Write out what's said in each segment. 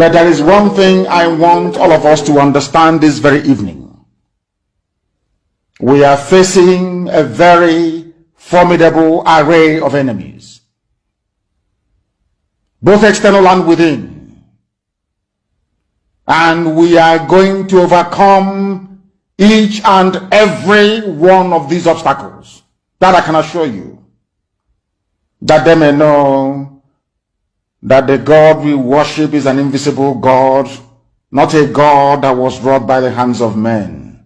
But there is one thing I want all of us to understand this very evening. We are facing a very formidable array of enemies, both external and within. And we are going to overcome each and every one of these obstacles. That I can assure you. That they may know that the God we worship is an invisible God, not a God that was wrought by the hands of men.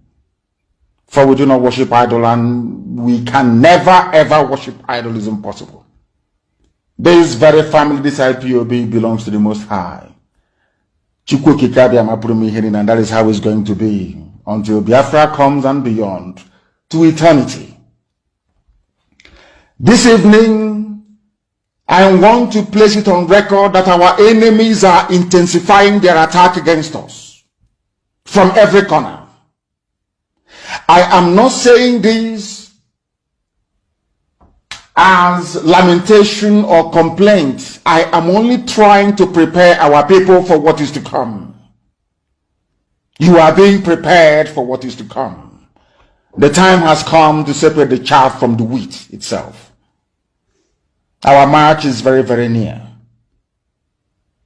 For we do not worship idol, and we can never ever worship idol. Is impossible. This very family, this lIPOB, belongs to the Most High. And that is how it's going to be until Biafra comes and beyond, to eternity. This evening, I want to place it on record that our enemies are intensifying their attack against us from every corner. I am not saying this as lamentation or complaint. I am only trying to prepare our people for what is to come. You are being prepared for what is to come. The time has come to separate the chaff from the wheat itself. Our march is very, very near.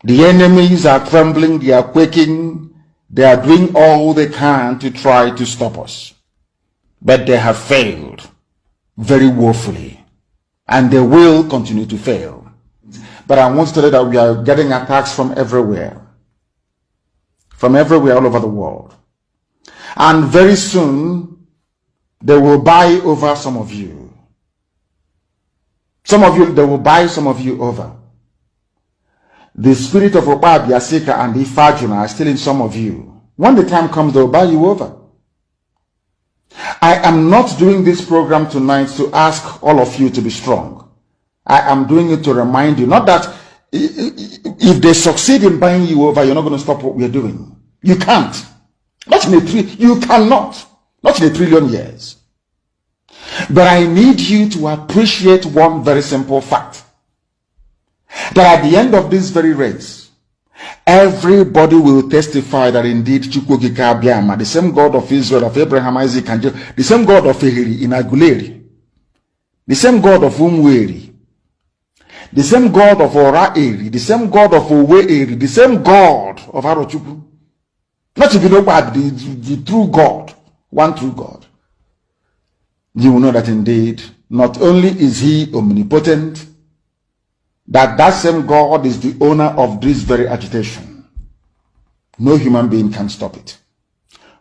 The enemies are trembling, they are quaking, they are doing all they can to try to stop us. But they have failed very woefully, and they will continue to fail. But I want to tell you that we are getting attacks from everywhere all over the world. And very soon, they will buy over some of you. They will buy some of you over. The spirit of Ekpa, Biasika, and Ifajuna are still in some of you. When the time comes, they will buy you over. I am not doing this program tonight to ask all of you to be strong. I am doing it to remind you, not that if they succeed in buying you over, you're not going to stop what we are doing. You can't. You cannot. Not in 1 trillion years. But I need you to appreciate one very simple fact. That at the end of this very race, everybody will testify that indeed Chukwukika Abiyama, the same God of Israel, of Abraham, Isaac, and Jacob, the same God of Ehiri in Aguleri, the same God of Umweri, the same God of Ora-Eri, the same God of Owe-Eri, the same God of Arochukwu, not to be no bad, the true God, one true God. You will know that indeed, not only is he omnipotent, that same God is the owner of this very agitation. No human being can stop it.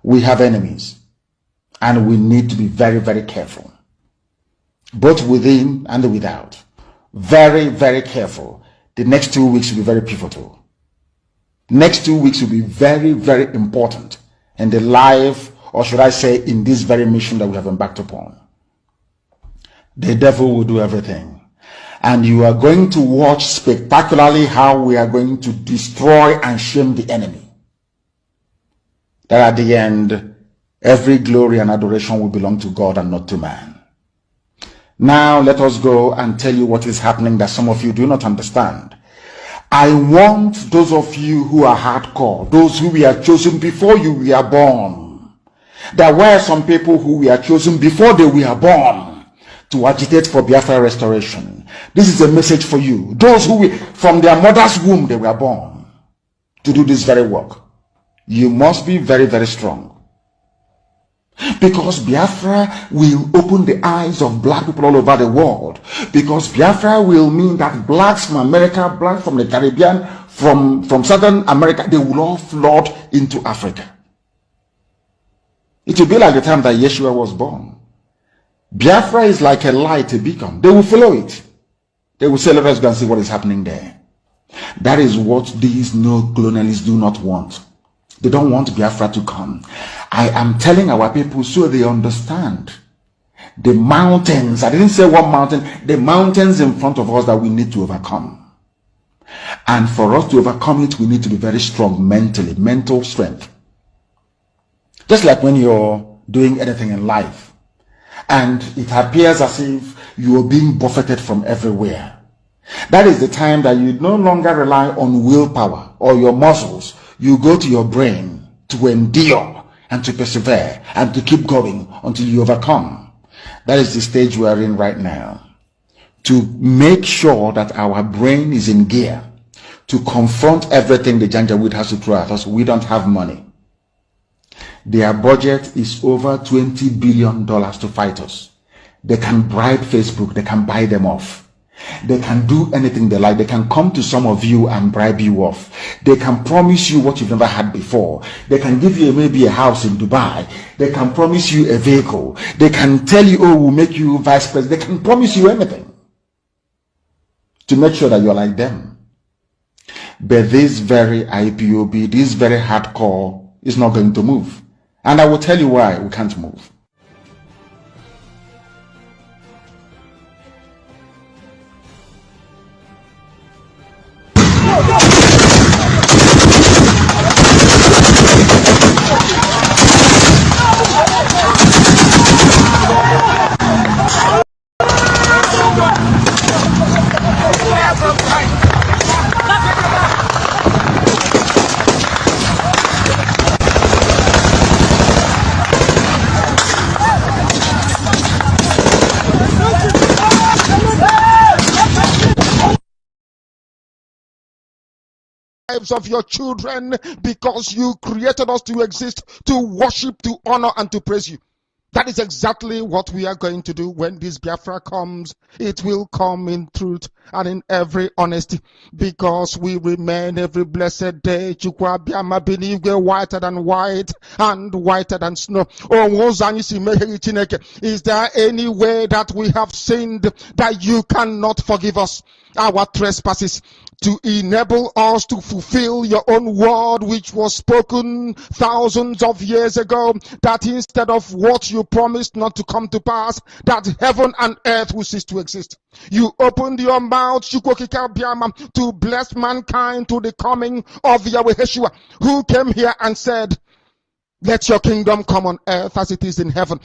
We have enemies, and we need to be very, very careful, both within and without. Very, very careful. The next 2 weeks will be very pivotal. Next 2 weeks will be very, very important in the life, or should I say, in this very mission that we have embarked upon. The devil will do everything. And you are going to watch spectacularly how we are going to destroy and shame the enemy. That at the end, every glory and adoration will belong to God and not to man. Now let us go and tell you what is happening that some of you do not understand. I want those of you who are hardcore, those who were chosen before you were born. There were some people who were chosen before they were born to agitate for Biafra restoration. This is a message for you. Those who from their mother's womb they were born to do this very work. You must be very, very strong. Because Biafra will open the eyes of black people all over the world. Because Biafra will mean that blacks from America, blacks from the Caribbean, from Southern America, they will all flood into Africa. It will be like the time that Yeshua was born. Biafra is like a light, a beacon. They will follow it. They will say, let us go and see what is happening there. That is what these no-colonialists do not want. They don't want Biafra to come. I am telling our people so they understand. The mountains, I didn't say one mountain, the mountains in front of us that we need to overcome. And for us to overcome it, we need to be very strong mentally, mental strength. Just like when you're doing anything in life, and it appears as if you are being buffeted from everywhere. That is the time that you no longer rely on willpower or your muscles. You go to your brain to endure and to persevere and to keep going until you overcome. That is the stage we are in right now. To make sure that our brain is in gear to confront everything the Janjaweed has to throw at us. We don't have money. Their budget is over $20 billion to fight us. They can bribe Facebook. They can buy them off. They can do anything they like. They can come to some of you and bribe you off. They can promise you what you've never had before. They can give you maybe a house in Dubai. They can promise you a vehicle. They can tell you, oh, we'll make you vice president. They can promise you anything to make sure that you're like them. But this very IPOB, this very hardcore is not going to move. And I will tell you why we can't move. lives of your children, because you created us to exist, to worship, to honor, and to praise you. That is exactly what we are going to do when this Biafra comes. It will come in truth and in every honesty, because we remain every blessed day whiter than white and whiter than snow. Is there any way that we have sinned that you cannot forgive us our trespasses, to enable us to fulfill your own word, which was spoken thousands of years ago, that instead of what you promised not to come to pass, that heaven and earth will cease to exist? You opened your mouth to bless mankind to the coming of Yahweh Yeshua, who came here and said, let your kingdom come on earth as it is in heaven.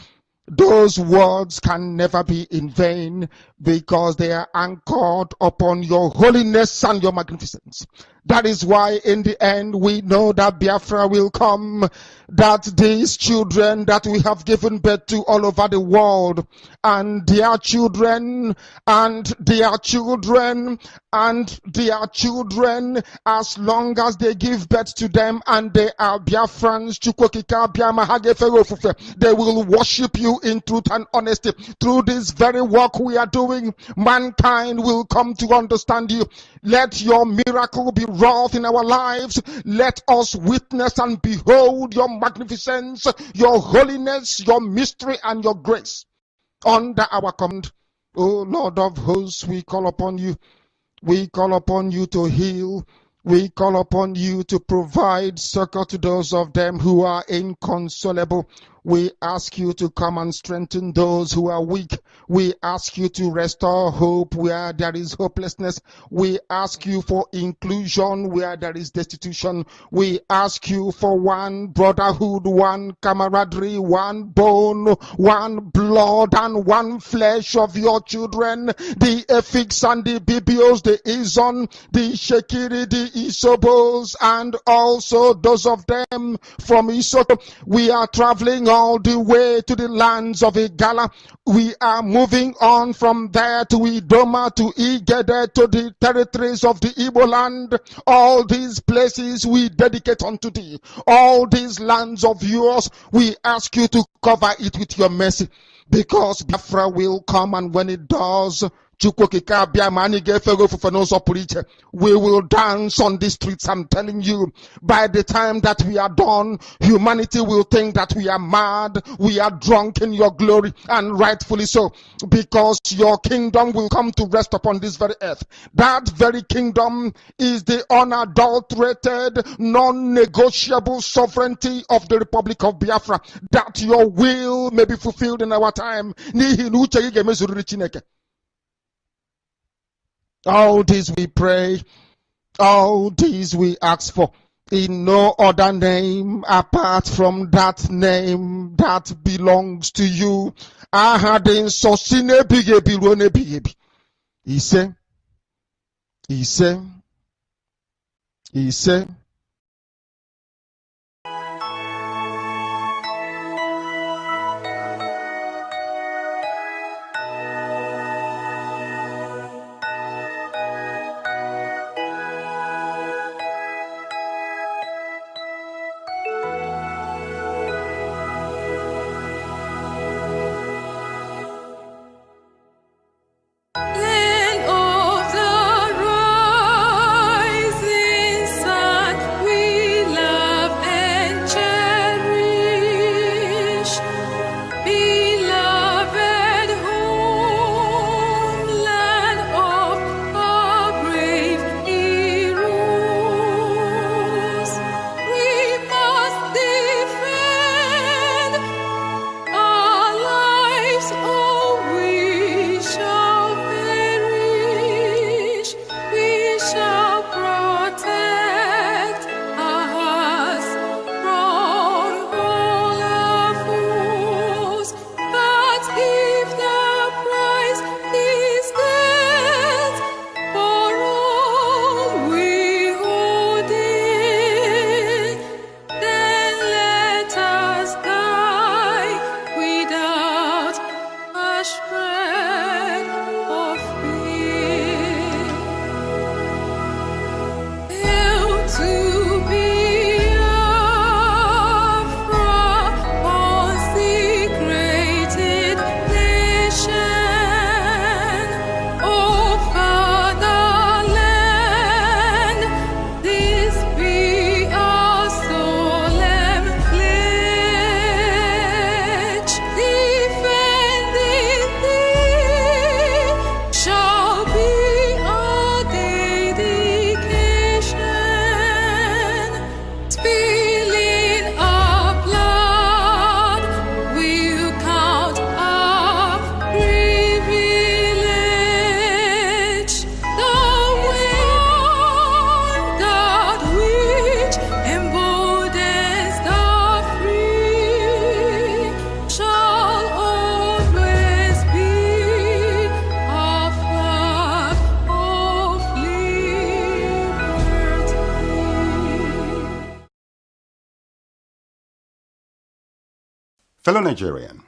Those words can never be in vain, because they are anchored upon your holiness and your magnificence. That is why in the end we know that Biafra will come, that these children that we have given birth to all over the world, and their children, and their children, and their children, as long as they give birth to them and they are Biafrans, they will worship you in truth and honesty. Through this very work we are doing, mankind will come to understand you. Let your miracle be wrought in our lives. Let us witness and behold your magnificence, your holiness, your mystery, and your grace under our command. O Lord of hosts, we call upon you. We call upon you to heal. We call upon you to provide succor to those of them who are inconsolable. We ask you to come and strengthen those who are weak. We ask you to restore hope where there is hopelessness. We ask you for inclusion where there is destitution. We ask you for one brotherhood, one camaraderie, one bone, one blood, and one flesh of your children. The Efiks and the Bibios, the Izon, the Shekiri, the Isobos, and also those of them from Isoto. We are traveling all the way to the lands of Igala. We are moving on from there to Idoma, to Igede, to the territories of the Igbo land. All these places we dedicate unto thee. All these lands of yours, we ask you to cover it with your mercy, because Biafra will come, and when it does, we will dance on the streets. I'm telling you, by the time that we are done, humanity will think that we are mad, we are drunk in your glory, and rightfully so, because your kingdom will come to rest upon this very earth. That very kingdom is the unadulterated, non-negotiable sovereignty of the Republic of Biafra, that your will may be fulfilled in our time. All this we pray, all these we ask for, in no other name apart from that name that belongs to you. Ahadin sosine bigebi rone bigebi. He said. Land of the rising sun. spilling our blood, we'll count our privilege. The will God which emboldens the free shall always be a flag of liberty. Fellow Nigerian,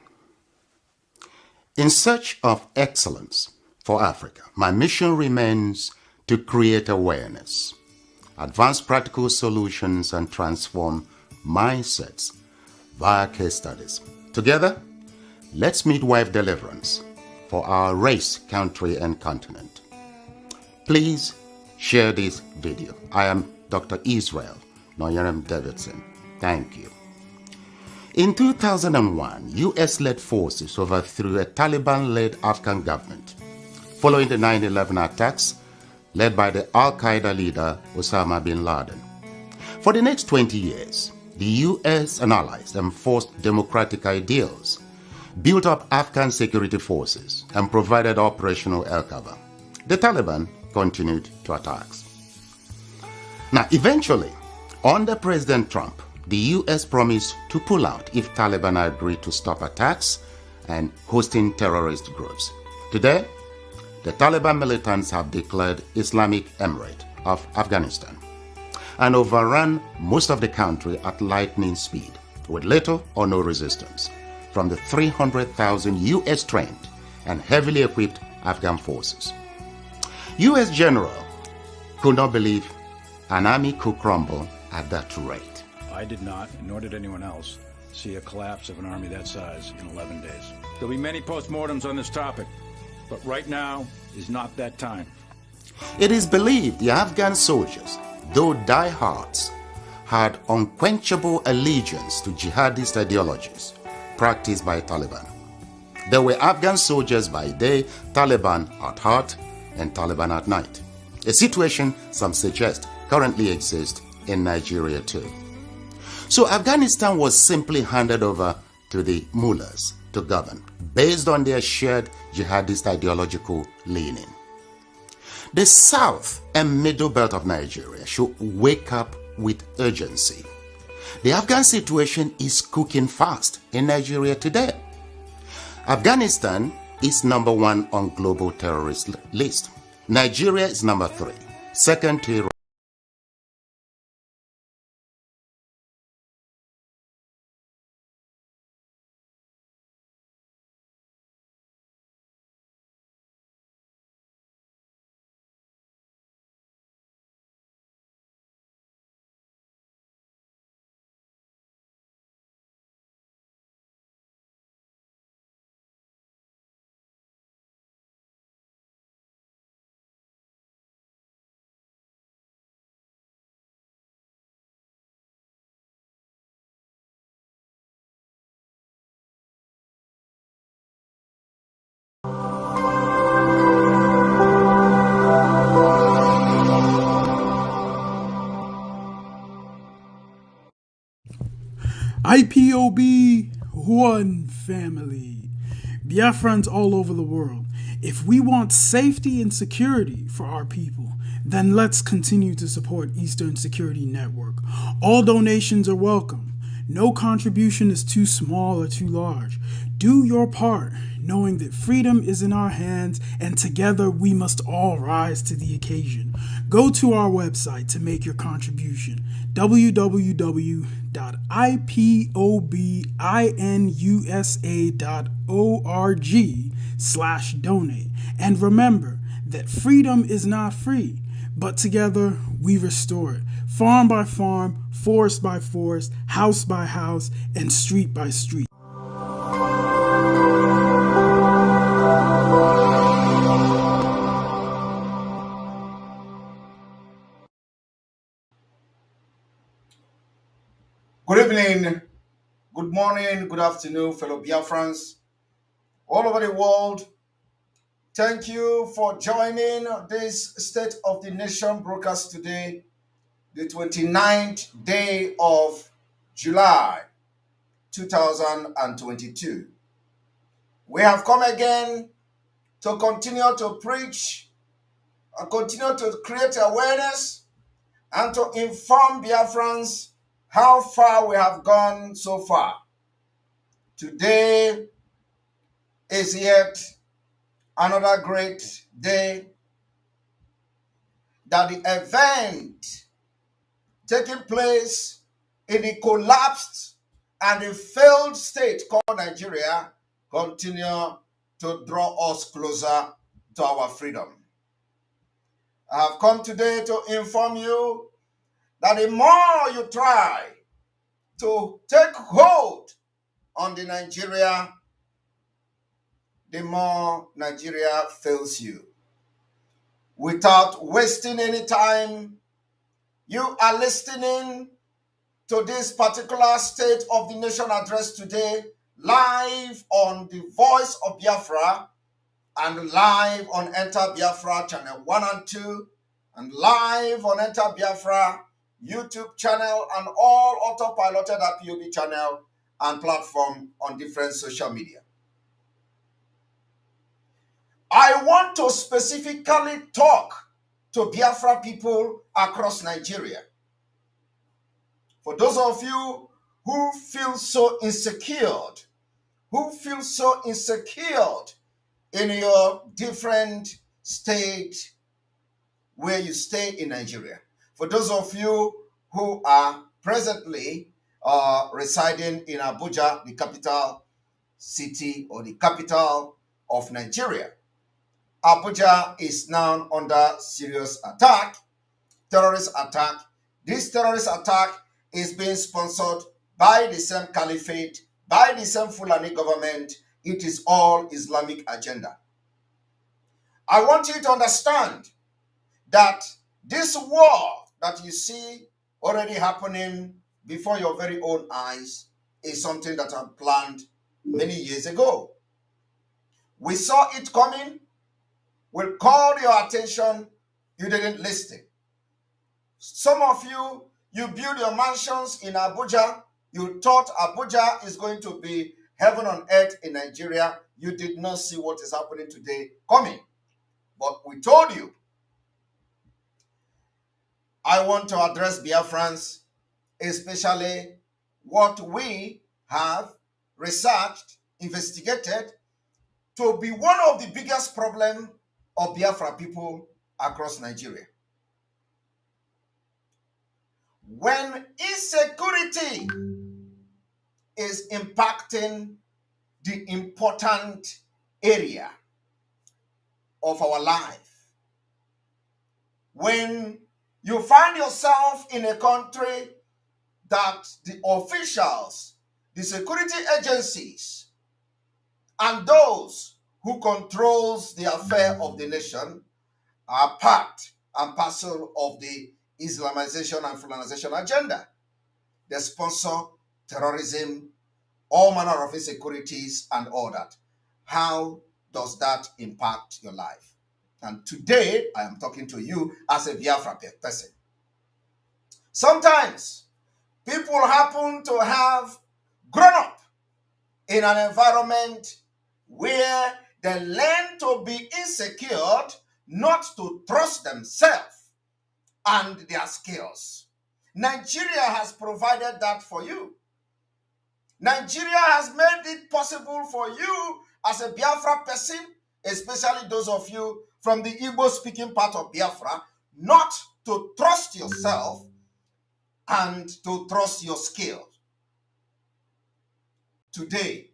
in search of excellence for Africa, my mission remains to create awareness, advance practical solutions, and transform mindsets via case studies. Together, let's midwife deliverance for our race, country, and continent. Please share this video. I am Dr. Israel Noyerem Davidson. Thank you. In 2001, US-led forces overthrew a Taliban-led Afghan government following the 9/11 attacks led by the Al-Qaeda leader Osama bin Laden. For the next 20 years, the US and allies enforced democratic ideals, built up Afghan security forces, and provided operational air cover. The Taliban continued to attacks. Now, eventually, under President Trump, the US promised to pull out if Taliban agreed to stop attacks and hosting terrorist groups. Today, the Taliban militants have declared Islamic Emirate of Afghanistan and overrun most of the country at lightning speed with little or no resistance from the 300,000 US trained and heavily equipped Afghan forces. US general could not believe an army could crumble at that rate. I did not, nor did anyone else, see a collapse of an army that size in 11 days. There'll be many postmortems on this topic, but right now is not that time. It is believed the Afghan soldiers, though diehards, had unquenchable allegiance to jihadist ideologies practiced by Taliban. There were Afghan soldiers by day, Taliban at heart, and Taliban at night. A situation some suggest currently exists in Nigeria too. So Afghanistan was simply handed over to the mullahs to govern based on their shared jihadist ideological leaning. The south and middle belt of Nigeria should wake up with urgency. The Afghan situation is cooking fast in Nigeria today. Afghanistan is number 1 on global terrorist list. Nigeria is number 3, second to Iraq. IPOB, one family. Biafrans all over the world. If we want safety and security for our people, then let's continue to support Eastern Security Network. All donations are welcome. No contribution is too small or too large. Do your part, knowing that freedom is in our hands and together we must all rise to the occasion. Go to our website to make your contribution, www.ipobinUSA.org/donate. And remember that freedom is not free, but together we restore it. Farm by farm, forest by forest, house by house, and street by street. Good evening, good morning, good afternoon, fellow Biafrans all over the world. Thank you for joining this State of the Nation broadcast today. the 29th day of July 2022. We have come again to continue to preach and continue to create awareness and to inform Biafrans how far we have gone so far. Today is yet another great day that the event taking place in the collapsed and the failed state called Nigeria continue to draw us closer to our freedom. I have come today to inform you that the more you try to take hold on the Nigeria, the more Nigeria fails you. Without wasting any time, you are listening to this particular State of the Nation address today, live on the Voice of Biafra and live on Enterbiafra channel 1 and 2 and live on Enterbiafra YouTube channel and all autopiloted appp channel and platform on different social media. I want to specifically talk to Biafra people across Nigeria. For those of you who feel so insecure, in your different state where you stay in Nigeria. For those of you who are presently residing in Abuja, the capital city or the capital of Nigeria. Abuja is now under serious attack, terrorist attack. This terrorist attack is being sponsored by the same caliphate, by the same Fulani government. It is all Islamic agenda. I want you to understand that this war that you see already happening before your very own eyes is something that I planned many years ago. We saw it coming. We called your attention. You didn't listen. Some of you, you build your mansions in Abuja. You thought Abuja is going to be heaven on earth in Nigeria. You did not see what is happening today coming. But we told you. I want to address Biafrans, especially what we have researched, investigated, to be one of the biggest problems of Biafra people across Nigeria. When insecurity is impacting the important area of our life, when you find yourself in a country that the officials, the security agencies, and those who controls the affair of the nation are part and parcel of the Islamization and Fulanisation agenda. They sponsor terrorism, all manner of insecurities and all that. How does that impact your life? And today, I am talking to you as a Biafra person. Sometimes, people happen to have grown up in an environment where they learn to be insecure, not to trust themselves and their skills. Nigeria has provided that for you. Nigeria has made it possible for you as a Biafra person, especially those of you from the Igbo-speaking part of Biafra, not to trust yourself and to trust your skills. Today,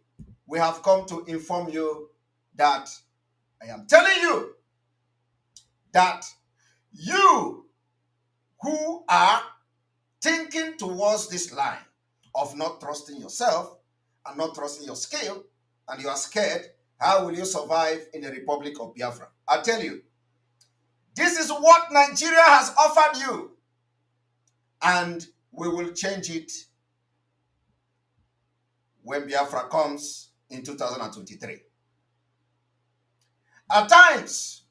we have come to inform you that I am telling you that you who are thinking towards this line of not trusting yourself and not trusting your skill, and you are scared, how will you survive in the Republic of Biafra? I tell you, this is what Nigeria has offered you, and we will change it when Biafra comes in 2023. At times,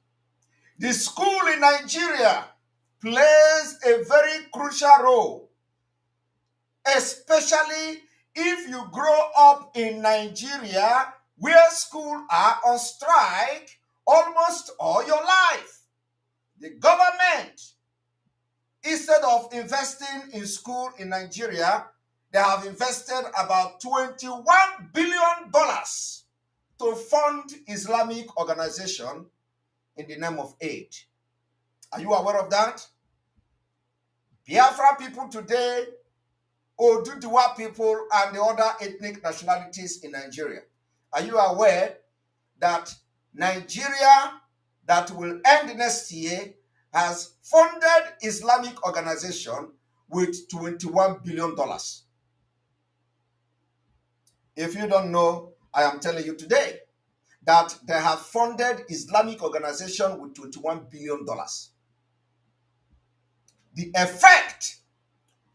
the school in Nigeria plays a very crucial role, especially if you grow up in Nigeria where schools are on strike almost all your life. The government, instead of investing in school in Nigeria, they have invested about $21 billion to fund Islamic organization in the name of aid. Are you aware of that? Biafra people today, Oduduwa people, and the other ethnic nationalities in Nigeria. Are you aware that Nigeria, that will end next year, has funded Islamic organization with $21 billion? If you don't know, I am telling you today that they have funded Islamic organization with $21 billion. The effect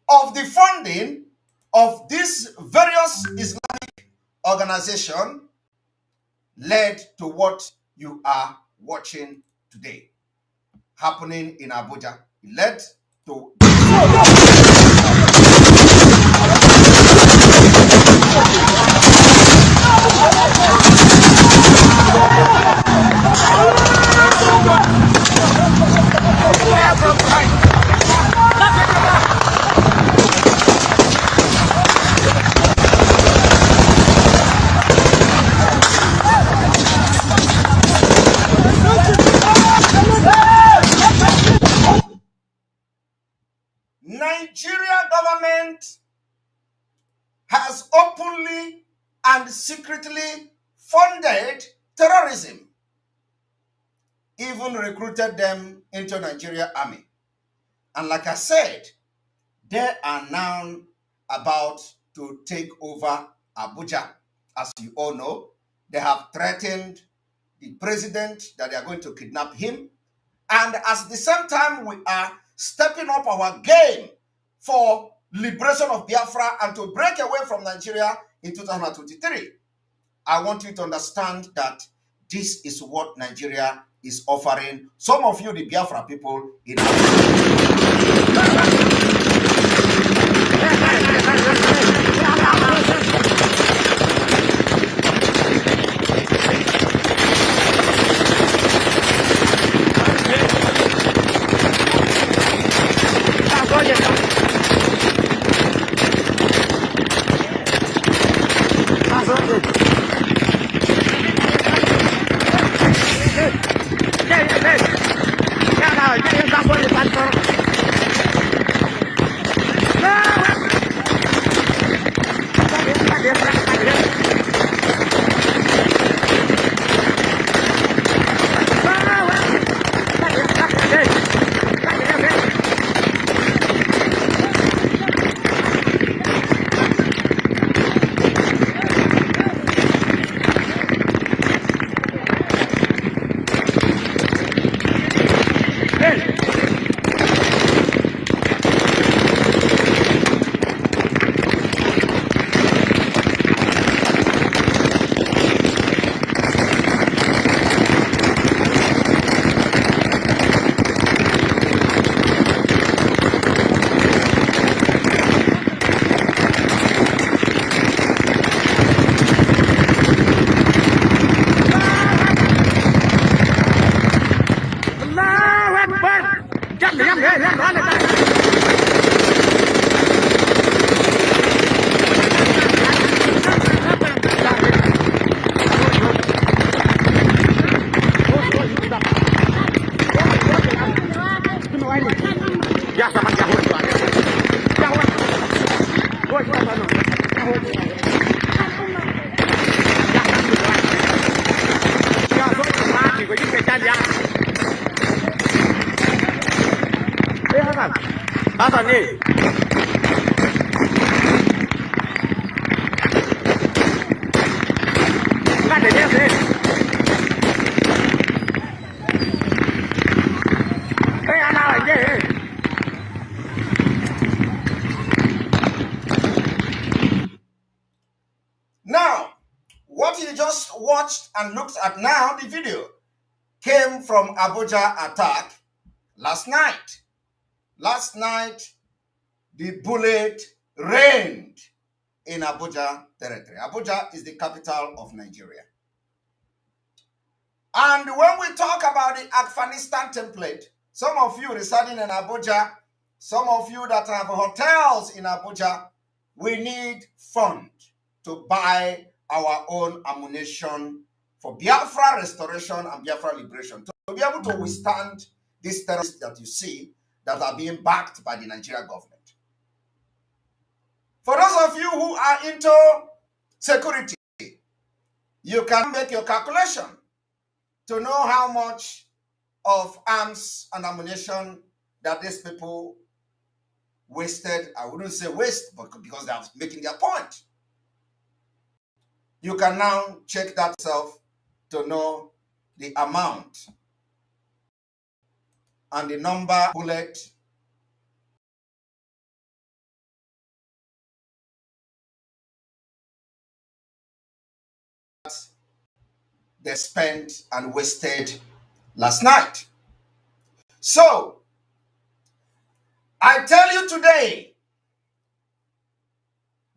of the funding of these various Islamic organizations led to what you are watching today happening in Abuja. It led to Nigeria government has openly and secretly funded terrorism, even recruited them into Nigeria army. And like I said, they are now about to take over Abuja. As you all know, they have threatened the president that they are going to kidnap him. And at the same time, we are stepping up our game for liberation of Biafra and to break away from Nigeria in 2023. I want you to understand that this is what Nigeria is offering some of you, the Biafra people, in Now, what you just watched and looked at now, the video, came from Abuja attack last night. Last night, the bullet rained in Abuja territory. Abuja is the capital of Nigeria. And when we talk about the Afghanistan template, some of you residing in Abuja, some of you that have hotels in Abuja, we need funds to buy our own ammunition for Biafra restoration and Biafra liberation, to be able to withstand these terrorists that you see that are being backed by the Nigerian government. For those of you who are into security, you can make your calculation to know how much of arms and ammunition that these people wasted. I wouldn't say waste, but because they are making their point. You can now check that yourself to know the amount and the number bullet they spent and wasted last night. So, I tell you today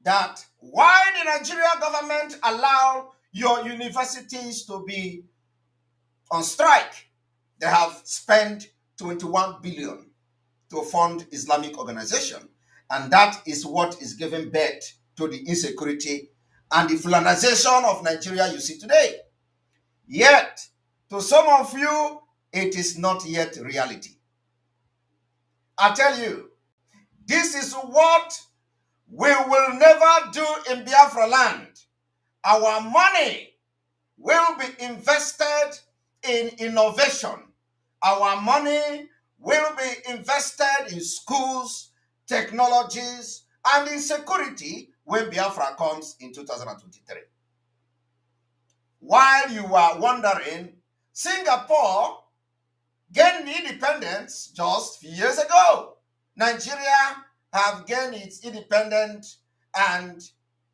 that why the Nigerian government allow your universities to be on strike, they have spent 21 billion to fund Islamic organization. And that is what is giving birth to the insecurity and the Fulanisation of Nigeria you see today. Yet, to some of you, it is not yet reality. I tell you, this is what we will never do in Biafraland. Our money will be invested in innovation. Our money will be invested in schools, technologies, and in security when Biafra comes in 2023. While you are wondering, Singapore gained independence just a few years ago. Nigeria have gained its independence and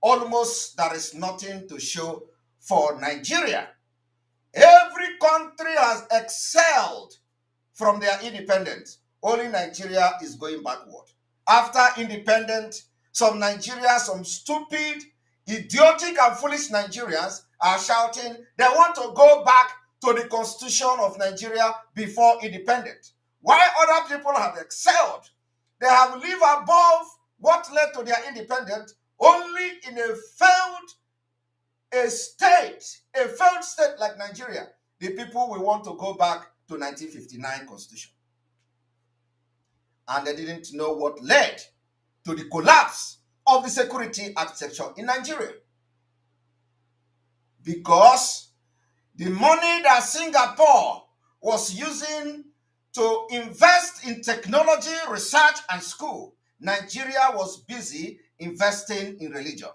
almost there is nothing to show for Nigeria. Every country has excelled from their independence. Only Nigeria is going backward. After independence, some Nigerians, some stupid, idiotic and foolish Nigerians are shouting they want to go back to the constitution of Nigeria before independence. While other people have excelled, they have lived above what led to their independence only in a failed state like Nigeria. The people will want to go back to 1959 constitution. And they didn't know what led to the collapse of the security architecture in Nigeria. Because the money that Singapore was using to invest in technology, research, and school, Nigeria was busy investing in religion.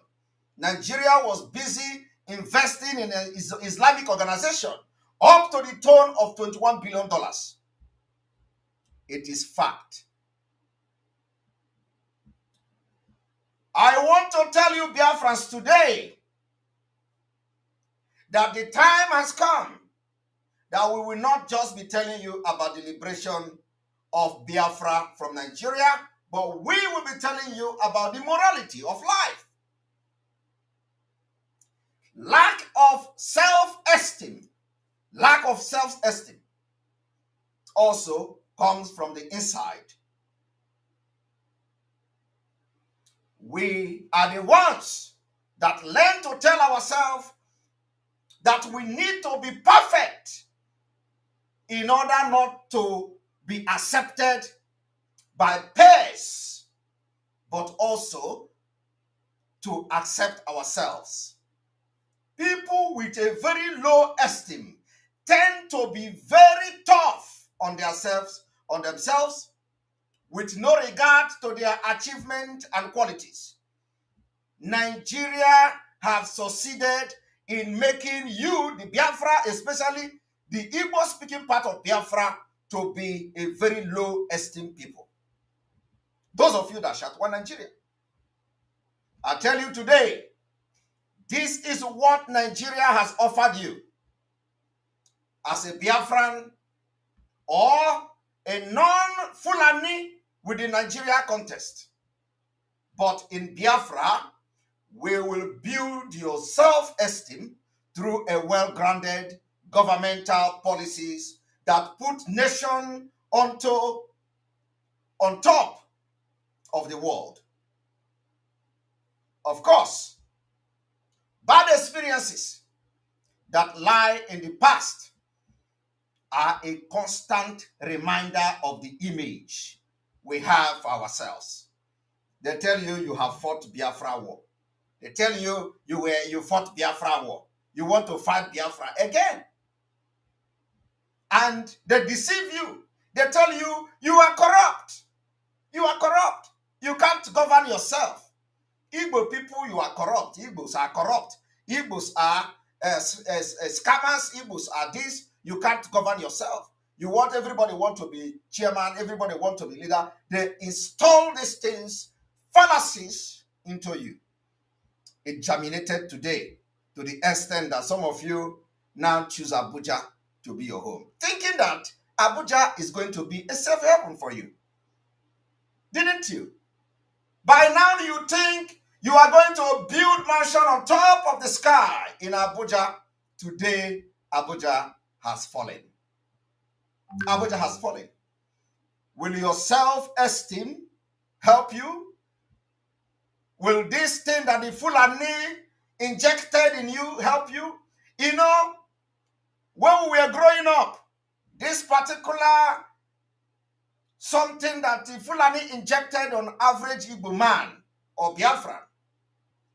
Nigeria was busy investing in an Islamic organization up to the tune of $21 billion. It is fact. I want to tell you, Biafrans, today that the time has come that we will not just be telling you about the liberation of Biafra from Nigeria, but we will be telling you about the morality of life. Lack of self-esteem also comes from the inside. We are the ones that learn to tell ourselves that we need to be perfect in order not to be accepted by peers, but also to accept ourselves. People with a very low esteem tend to be very tough on themselves with no regard to their achievement and qualities. Nigeria have succeeded in making you, the Biafra, especially the Igbo-speaking part of Biafra, to be a very low-esteem people. Those of you that shout, "One Nigeria." I tell you today, this is what Nigeria has offered you as a Biafran or a non-Fulani with the Nigeria contest. But in Biafra, we will build your self-esteem through a well-grounded governmental policies that put nation on top of the world. Of course, bad experiences that lie in the past are a constant reminder of the image we have for ourselves. They tell you you have fought Biafra war. They tell you you fought Biafra war. You want to fight Biafra again. And they deceive you. They tell you you are corrupt. You are corrupt. You can't govern yourself. Igbo people, you are corrupt. Igbos are corrupt. Igbos are scammers. Igbos are this. You can't govern yourself. You want everybody want to be chairman. Everybody want to be leader. They install these things, fallacies into you. It germinated today to the extent that some of you now choose Abuja to be your home, thinking that Abuja is going to be a safe haven for you. Didn't you? By now you think you are going to build mansion on top of the sky in Abuja. Today, Abuja has fallen. Abuja has fallen. Will your self-esteem help you? Will this thing that the Fulani injected in you help you? You know, when we were growing up, this particular something that the Fulani injected on average Igbo man or Biafran,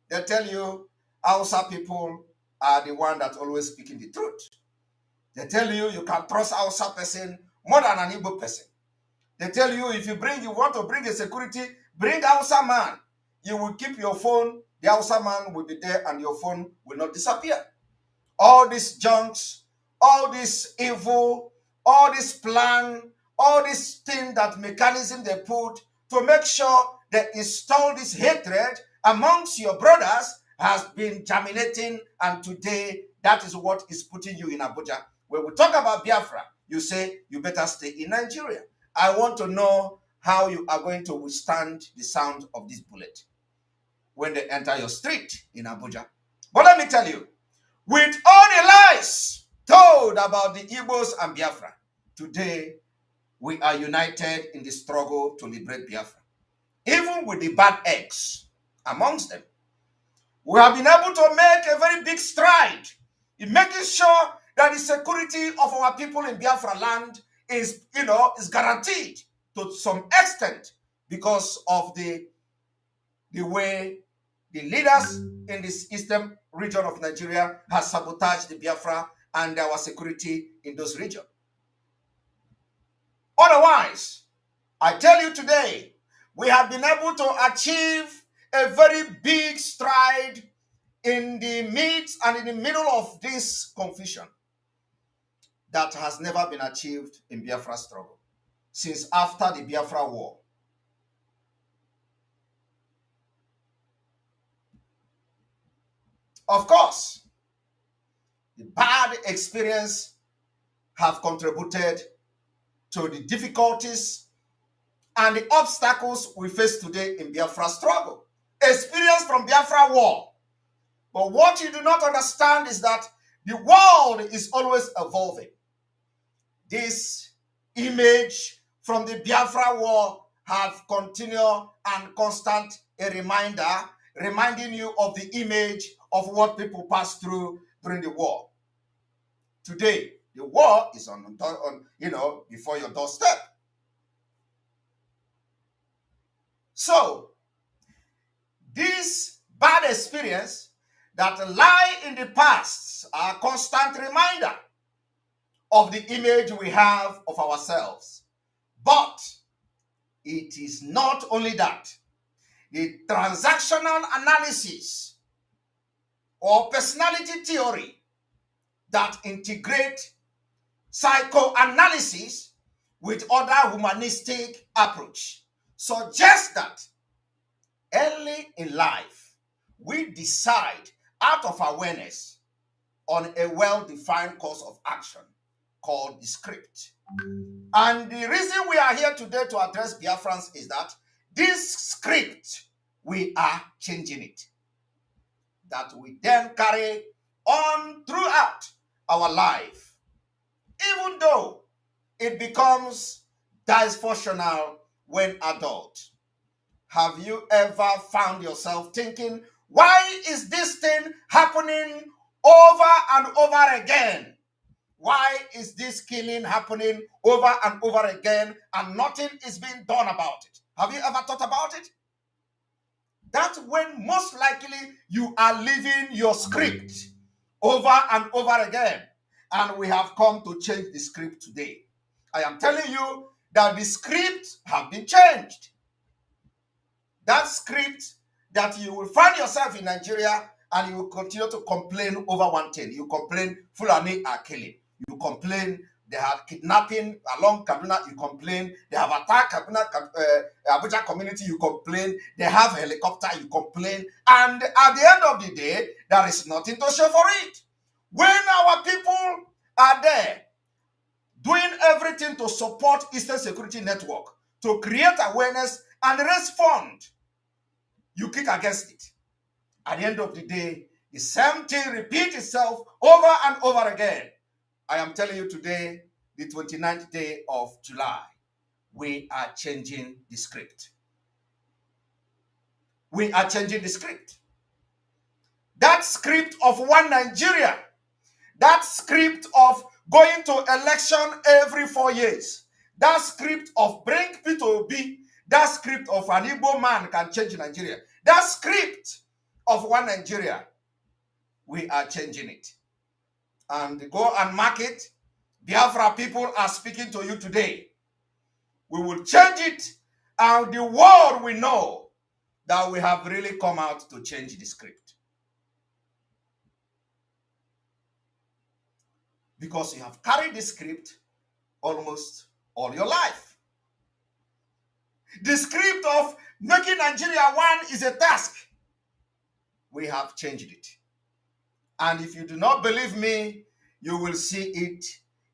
they tell you Hausa people are the one that always speaking the truth. They tell you you can trust Hausa person more than an Igbo person. They tell you if you want to bring a security, bring Hausa man. You will keep your phone, the Hausa man will be there and your phone will not disappear. All these junks, all this evil, all this plan, all this thing, that mechanism they put to make sure they install this hatred amongst your brothers has been germinating, and today that is what is putting you in Abuja. When we talk about Biafra, you say you better stay in Nigeria. I want to know how you are going to withstand the sound of this bullet when they enter your street in Abuja. But let me tell you, with all the lies told about the Igbos and Biafra, today we are united in the struggle to liberate Biafra. Even with the bad eggs amongst them, we have been able to make a very big stride in making sure that the security of our people in Biafraland is guaranteed to some extent because of the way the leaders in this eastern region of Nigeria has sabotaged the Biafra and our security in those regions. Otherwise, I tell you today, we have been able to achieve a very big stride in the midst and in the middle of this confusion that has never been achieved in Biafra struggle since after the Biafra war. Of course, the bad experience have contributed to the difficulties and the obstacles we face today in Biafra struggle. Experience from Biafra war. But what you do not understand is that the world is always evolving. This image from the Biafra war have continued and constant a reminder, reminding you of the image of what people passed through during the war. Today, the war is before your doorstep. So, this bad experience that lie in the past are a constant reminder of the image we have of ourselves. But it is not only that. The transactional analysis or personality theory that integrate psychoanalysis with other humanistic approach suggests that early in life, we decide out of awareness on a well-defined course of action called the script. And the reason we are here today to address Biafrans is that this script, we are changing it. That we then carry on throughout our life. Even though it becomes dysfunctional when adult. Have you ever found yourself thinking, why is this thing happening over and over again? Why is this killing happening over and over again and nothing is being done about it? Have you ever thought about it? That's when most likely you are living your script over and over again. And we have come to change the script today. I am telling you that the script have been changed. That script that you will find yourself in Nigeria and you will continue to complain over one thing. You complain Fulani are killing. You complain they had kidnapping along Kaduna. You complain they have attacked Abuja community. You complain they have a helicopter. You complain, and at the end of the day, there is nothing to show for it. When our people are there doing everything to support Eastern Security Network to create awareness and raise funds, you kick against it. At the end of the day, the same thing repeats itself over and over again. I am telling you today, the 29th day of July, we are changing the script. We are changing the script. That script of one Nigeria, that script of going to election every 4 years, that script of bring P2B, that script of an Igbo man can change Nigeria, that script of one Nigeria, we are changing it. And go and mark it. Biafra people are speaking to you today. We will change it, and the world will know that we have really come out to change the script. Because you have carried the script almost all your life. The script of making Nigeria one is a task. We have changed it. And if you do not believe me, you will see it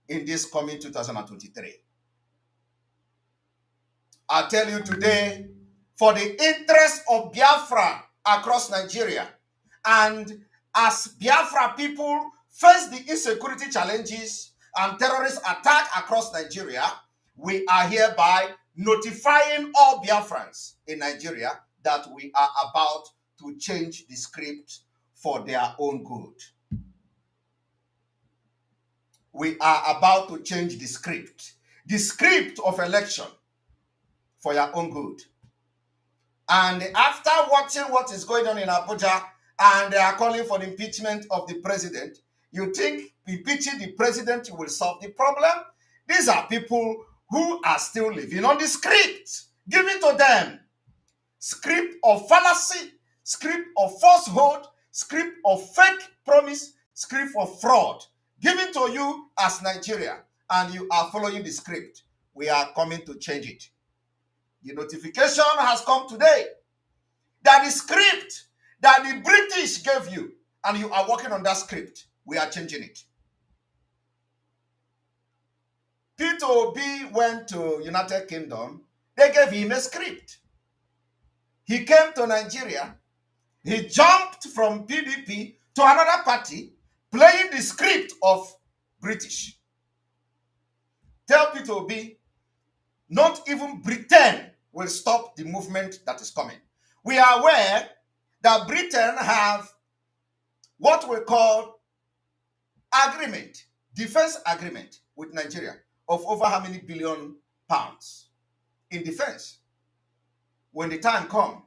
in this coming 2023. I tell you today, for the interest of Biafra across Nigeria, and as Biafra people face the insecurity challenges and terrorist attack across Nigeria, we are hereby notifying all Biafrans in Nigeria that we are about to change the script for their own good. We are about to change the script of election for your own good. And after watching what is going on in Abuja, and they are calling for the impeachment of the president, you think impeaching the president will solve the problem? These are people who are still living on the script. Give it to them. Script of fallacy, script of falsehood, script of fake promise, script of fraud. Given to you as Nigeria, and you are following the script. We are coming to change it. The notification has come today that the script that the British gave you, and you are working on that script, we are changing it. P2B went to United Kingdom. They gave him a script. He came to Nigeria. He jumped from PDP to another party, playing the script of British. Tell P2B, not even Britain will stop the movement that is coming. We are aware that Britain have what we call agreement, defense agreement with Nigeria of over how many billion pounds in defense. When the time comes,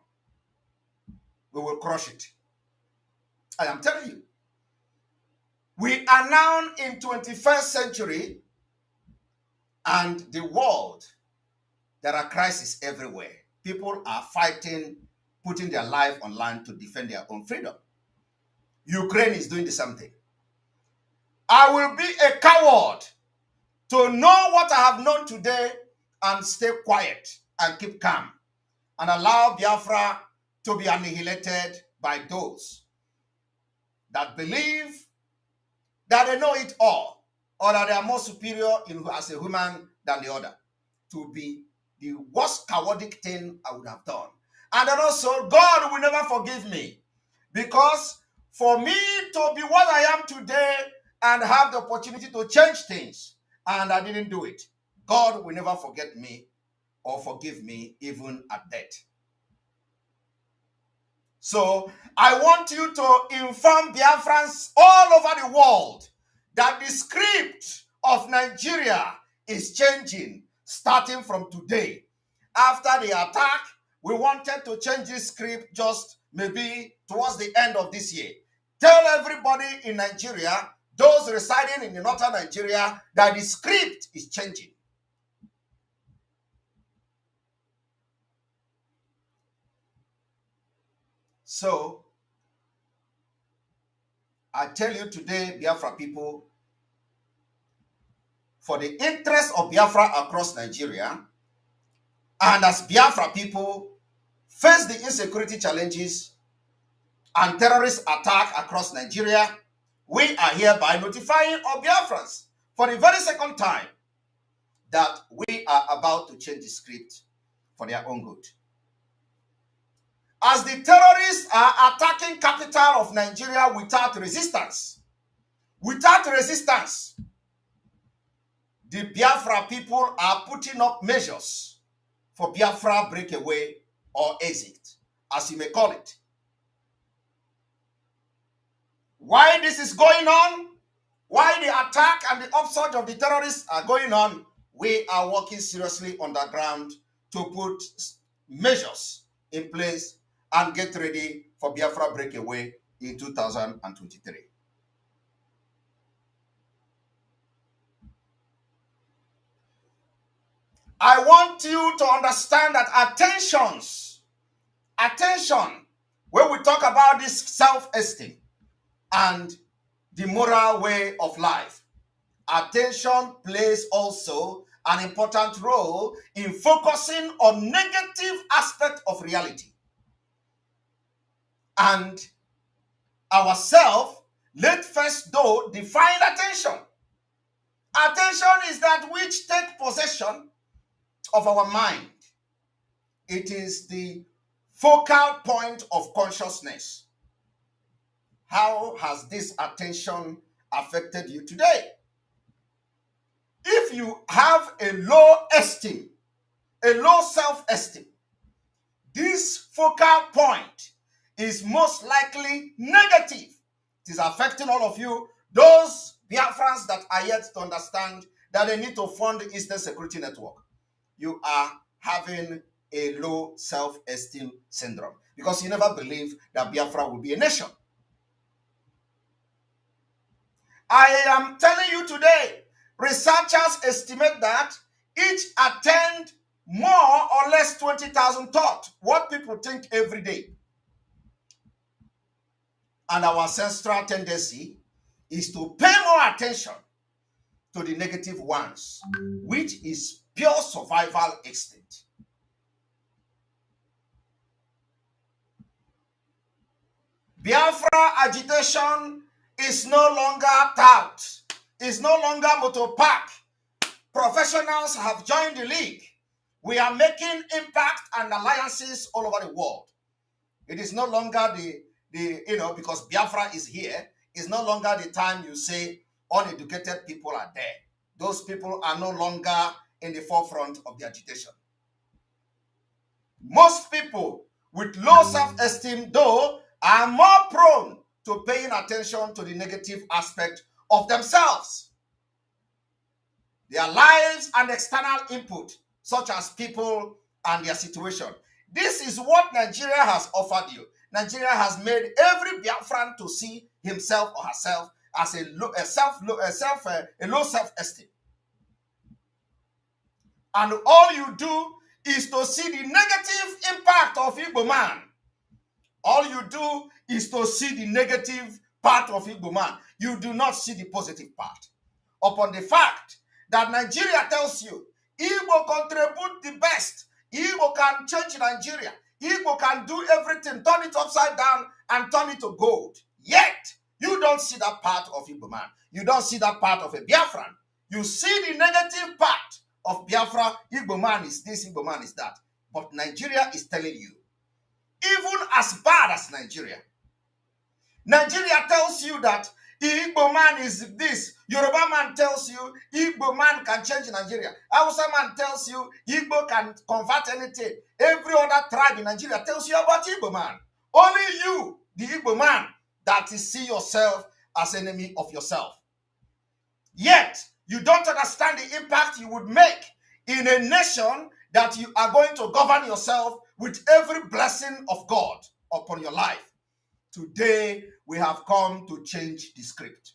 we will crush it. I am telling you. We are now in 21st century, and the world, there are crises everywhere. People are fighting, putting their life on line to defend their own freedom. Ukraine is doing the same thing. I will be a coward to know what I have known today and stay quiet and keep calm and allow Biafra to be annihilated by those that believe that they know it all or that they are more superior as a human than the other, to be the worst chaotic thing I would have done. And then also, God will never forgive me, because for me to be what I am today and have the opportunity to change things, and I didn't do it, God will never forget me or forgive me even at death. So I want you to inform Biafrans all over the world that the script of Nigeria is changing starting from today. After the attack, we wanted to change this script just maybe towards the end of this year. Tell everybody in Nigeria, those residing in the northern Nigeria, that the script is changing. So, I tell you today, Biafra people, for the interest of Biafra across Nigeria, and as Biafra people face the insecurity challenges and terrorist attack across Nigeria, we are hereby notifying all Biafrans for the very second time that we are about to change the script for their own good. As the terrorists are attacking capital of Nigeria without resistance, the Biafra people are putting up measures for Biafra breakaway or exit, as you may call it. Why this is going on, why the attack and the upsurge of the terrorists are going on, we are working seriously on the ground to put measures in place and get ready for Biafra breakaway in 2023. I want you to understand that attention, when we talk about this self-esteem and the moral way of life, attention plays also an important role in focusing on negative aspect of reality. And ourselves, let first though define attention. Attention is that which take possession of our mind. It is the focal point of consciousness. How has this attention affected you today? If you have a low esteem, a low self-esteem, this focal point is most likely negative. It is affecting all of you, those Biafrans that are yet to understand that they need to fund the Eastern Security Network. You are having a low self-esteem syndrome because you never believe that Biafra will be a nation. I am telling you today, researchers estimate that each attend more or less 20,000 thoughts, what people think every day. And our ancestral tendency is to pay more attention to the negative ones, which is pure survival instinct. Biafra agitation is no longer tout, is no longer motopack. Professionals have joined the league. We are making impact and alliances all over the world. It is no longer because Biafra is here, it's no longer the time you say uneducated people are there. Those people are no longer in the forefront of the agitation. Most people with low self-esteem, though, are more prone to paying attention to the negative aspect of themselves. Their lives and external input, such as people and their situation. This is what Nigeria has offered you. Nigeria has made every Biafran to see himself or herself as a low self-esteem. And all you do is to see the negative impact of Igbo man. All you do is to see the negative part of Igbo man. You do not see the positive part. Upon the fact that Nigeria tells you, Igbo contribute the best. Igbo can change Nigeria. Igbo can do everything, turn it upside down and turn it to gold. Yet, You don't see that part of Igbo man. You don't see that part of a Biafran. You see the negative part of Biafra. Igbo man is this, Igbo man is that. But Nigeria is telling you, even as bad as Nigeria, Nigeria tells you that Igbo man is this. Yoruba man tells you Igbo man can change Nigeria. Hausa man tells you Igbo can convert anything. Every other tribe in Nigeria tells you about Igbo man. Only you, the Igbo man, that is see yourself as enemy of yourself. Yet, you don't understand the impact you would make in a nation that you are going to govern yourself with every blessing of God upon your life. Today, we have come to change the script.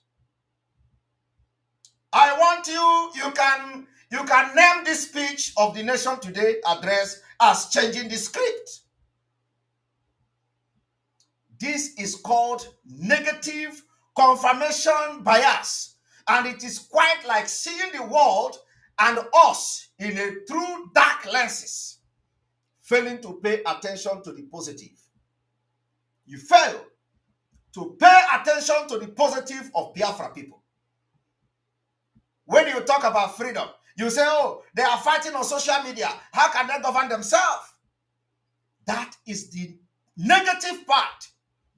I want you can name this speech of the Nation Today address as changing the script. This is called negative confirmation bias. And it is quite like seeing the world and us in a true dark lenses, failing to pay attention to the positive. You fail to pay attention to the positive of Biafra people. When you talk about freedom, you say, oh, they are fighting on social media. How can they govern themselves? That is the negative part.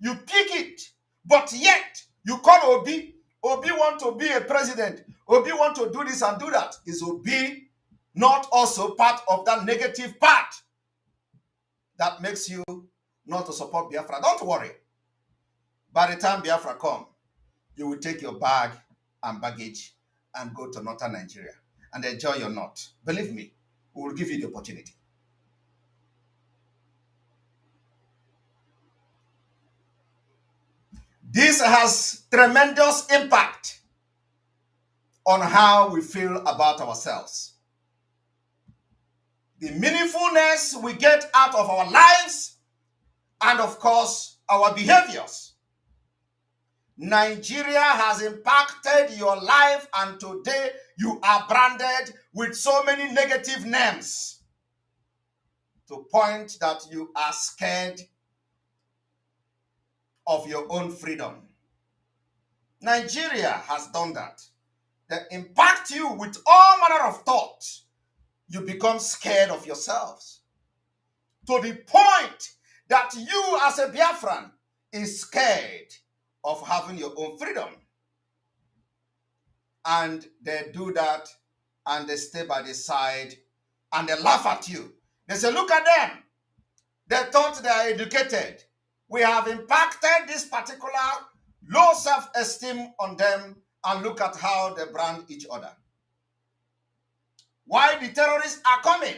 You pick it, but yet you call Obi. Obi want to be a president. Obi want to do this and do that. Is Obi not also part of that negative part that makes you not to support Biafra? Don't worry. By the time Biafra come, you will take your bag and baggage and go to northern Nigeria and enjoy your north. Believe me, we will give you the opportunity. This has tremendous impact on how we feel about ourselves. The meaningfulness we get out of our lives and, of course, our behaviors. Nigeria has impacted your life, and today you are branded with so many negative names to point that you are scared of your own freedom. Nigeria has done that. They impact you with all manner of thoughts. You become scared of yourselves to the point that you as a Biafran is scared of having your own freedom. And they do that and they stay by the side and they laugh at you. They say, look at them. They thought they are educated. We have impacted this particular low self-esteem on them, and look at how they brand each other. Why the terrorists are coming,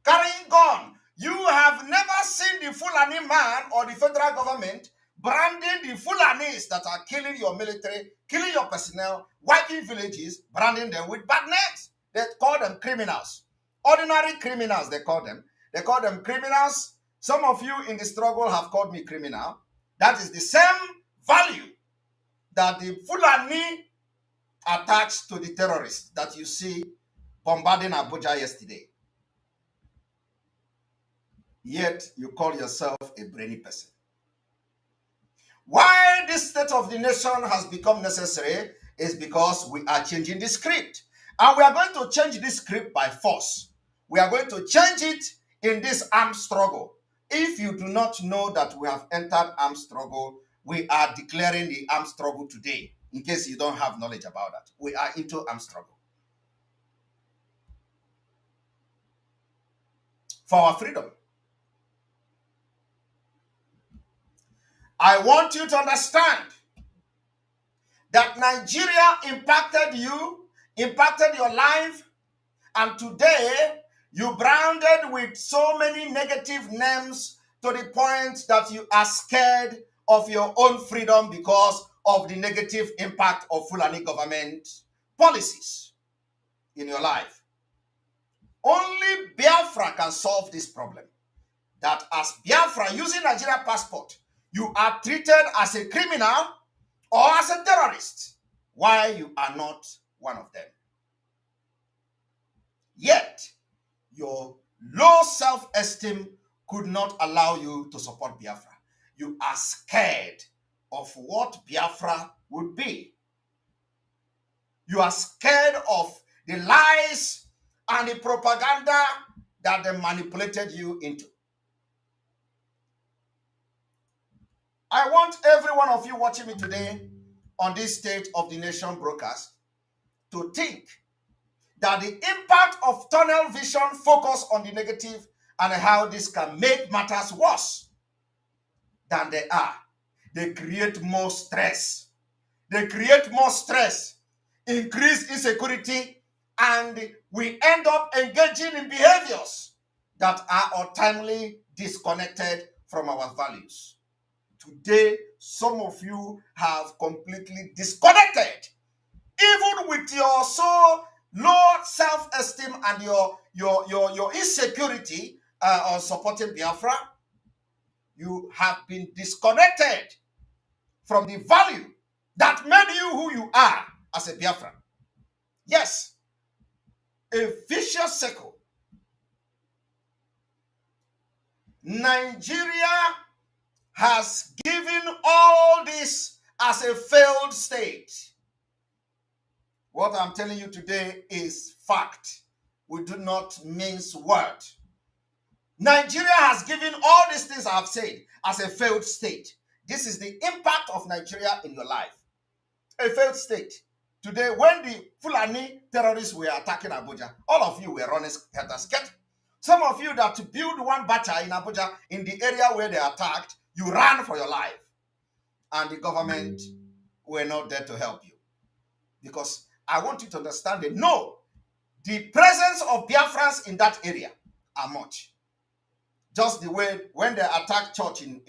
carrying gun. You have never seen the Fulani man or the federal government branding the Fulanis that are killing your military, killing your personnel, wiping villages, branding them with bad names. They call them criminals. Ordinary criminals, they call them. They call them criminals. Some of you in the struggle have called me criminal. That is the same value that the Fulani attached to the terrorists that you see bombarding Abuja yesterday. Yet you call yourself a brainy person. Why this state of the nation has become necessary is because we are changing the script. And we are going to change this script by force. We are going to change it in this armed struggle. If you do not know that we have entered armed struggle, we are declaring the armed struggle today, in case you don't have knowledge about that. We are into armed struggle for our freedom. I want you to understand that Nigeria impacted you, impacted your life, and today you branded with so many negative names to the point that you are scared of your own freedom because of the negative impact of Fulani government policies in your life. Only Biafra can solve this problem. That as Biafra using Nigeria passport, you are treated as a criminal or as a terrorist, while you are not one of them. Yet, your low self-esteem could not allow you to support Biafra. You are scared of what Biafra would be. You are scared of the lies and the propaganda that they manipulated you into. I want every one of you watching me today on this State of the Nation broadcast to think that the impact of tunnel vision focus on the negative and how this can make matters worse than they are. They create more stress. They create more stress, increase insecurity, and we end up engaging in behaviors that are ultimately disconnected from our values. Today, some of you have completely disconnected, even with your so low self-esteem and your insecurity on supporting Biafra. You have been disconnected from the value that made you who you are as a Biafran. Yes, a vicious circle. Nigeria has given all this as a failed state. What I'm telling you today is fact. We do not mince word. Nigeria has given all these things I have said as a failed state. This is the impact of Nigeria in your life. A failed state. Today, when the Fulani terrorists were attacking Abuja, all of you were running helter-skelter. Some of you that build one bacha in Abuja, in the area where they attacked, you ran for your life. And the government were not there to help you. Because I want you to understand that no, the presence of Biafrans in that area are much. Just the way when they attacked church in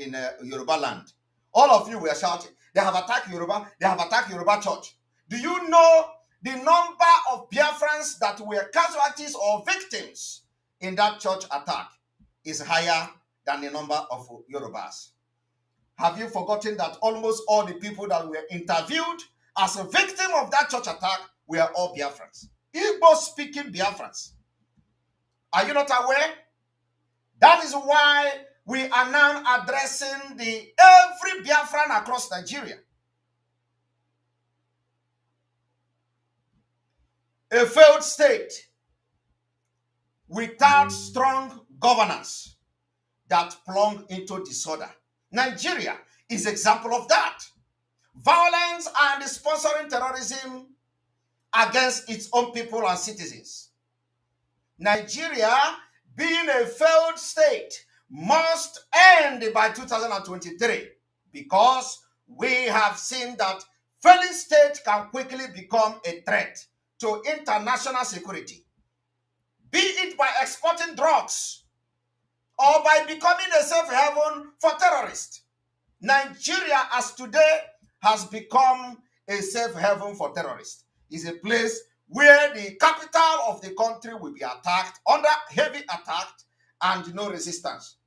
Yoruba land, all of you were shouting, they have attacked Yoruba, they have attacked Yoruba church. Do you know the number of Biafrans that were casualties or victims in that church attack is higher than the number of Yorubas? Have you forgotten that almost all the people that were interviewed as a victim of that church attack were all Biafrans? Igbo-speaking Biafrans. Are you not aware? That is why we are now addressing every Biafran across Nigeria. A failed state without strong governance that plunged into disorder. Nigeria is an example of that. Violence and sponsoring terrorism against its own people and citizens. Nigeria, being a failed state, must end by 2023 because we have seen that failing state can quickly become a threat to international security, be it by exporting drugs or by becoming a safe haven for terrorists. Nigeria, as today, has become a safe haven for terrorists. It's a place where the capital of the country will be attacked, under heavy attack, and no resistance.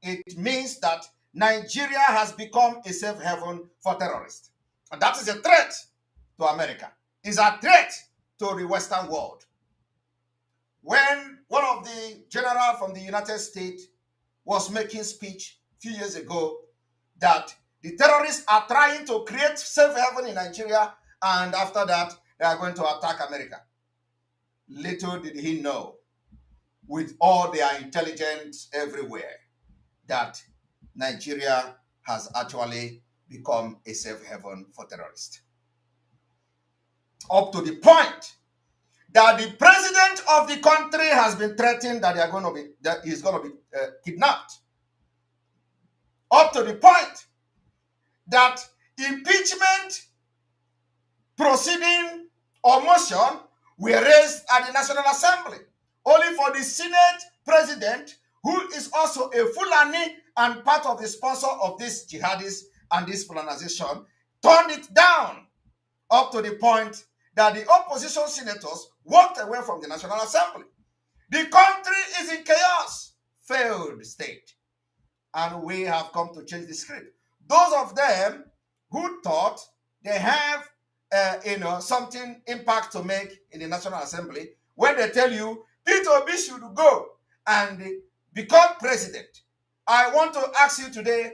It means that Nigeria has become a safe haven for terrorists. And that is a threat to America. It's a threat to the Western world. When one of the generals from the United States was making speech a few years ago that the terrorists are trying to create safe haven in Nigeria, and after that, they are going to attack America. Little did he know, with all their intelligence everywhere, that Nigeria has actually become a safe haven for terrorists. Up to the point that the president of the country has been threatened that he's going to be kidnapped. Up to the point that impeachment proceeding or motion were raised at the National Assembly, only for the Senate president, who is also a Fulani and part of the sponsor of this jihadists and this Fulanization, turned it down, up to the point that the opposition senators walked away from the National Assembly. The country is in chaos, failed state. And we have come to change the script. Those of them who thought they have something impact to make in the National Assembly, when they tell you Peter Obi should go and become president, I want to ask you today,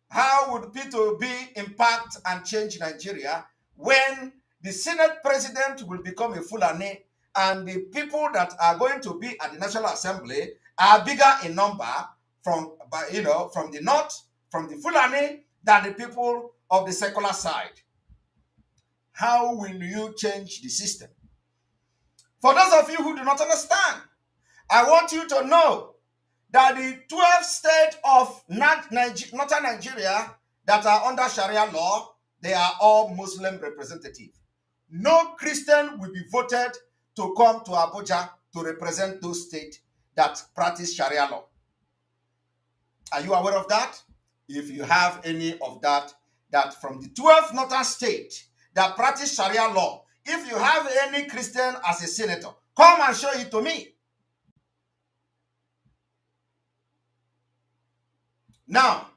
How would P2B impact and change Nigeria when the Senate president will become a Fulani and the people that are going to be at the National Assembly are bigger in number from the north, from the Fulani, than the people of the secular side? How will you change the system? For those of you who do not understand, I want you to know that the 12 states of northern Nigeria that are under Sharia law, they are all Muslim representative. No Christian will be voted to come to Abuja to represent those states that practice Sharia law. Are you aware of that? If you have any of that from the 12 northern states that practice Sharia law, if you have any Christian as a senator, come and show it to me. Now,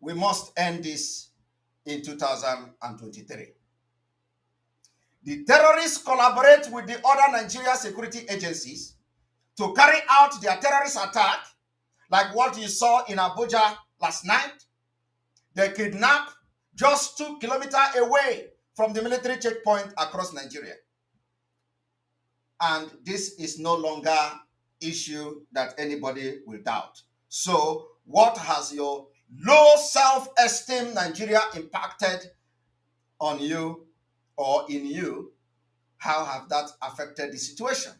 we must end this in 2023. The terrorists collaborate with the other Nigeria security agencies to carry out their terrorist attack, like what you saw in Abuja last night. They kidnapped just 2 kilometers away from the military checkpoint across Nigeria. And this is no longer issue that anybody will doubt. So what has your low self-esteem Nigeria impacted on you or in you? How have that affected the situation?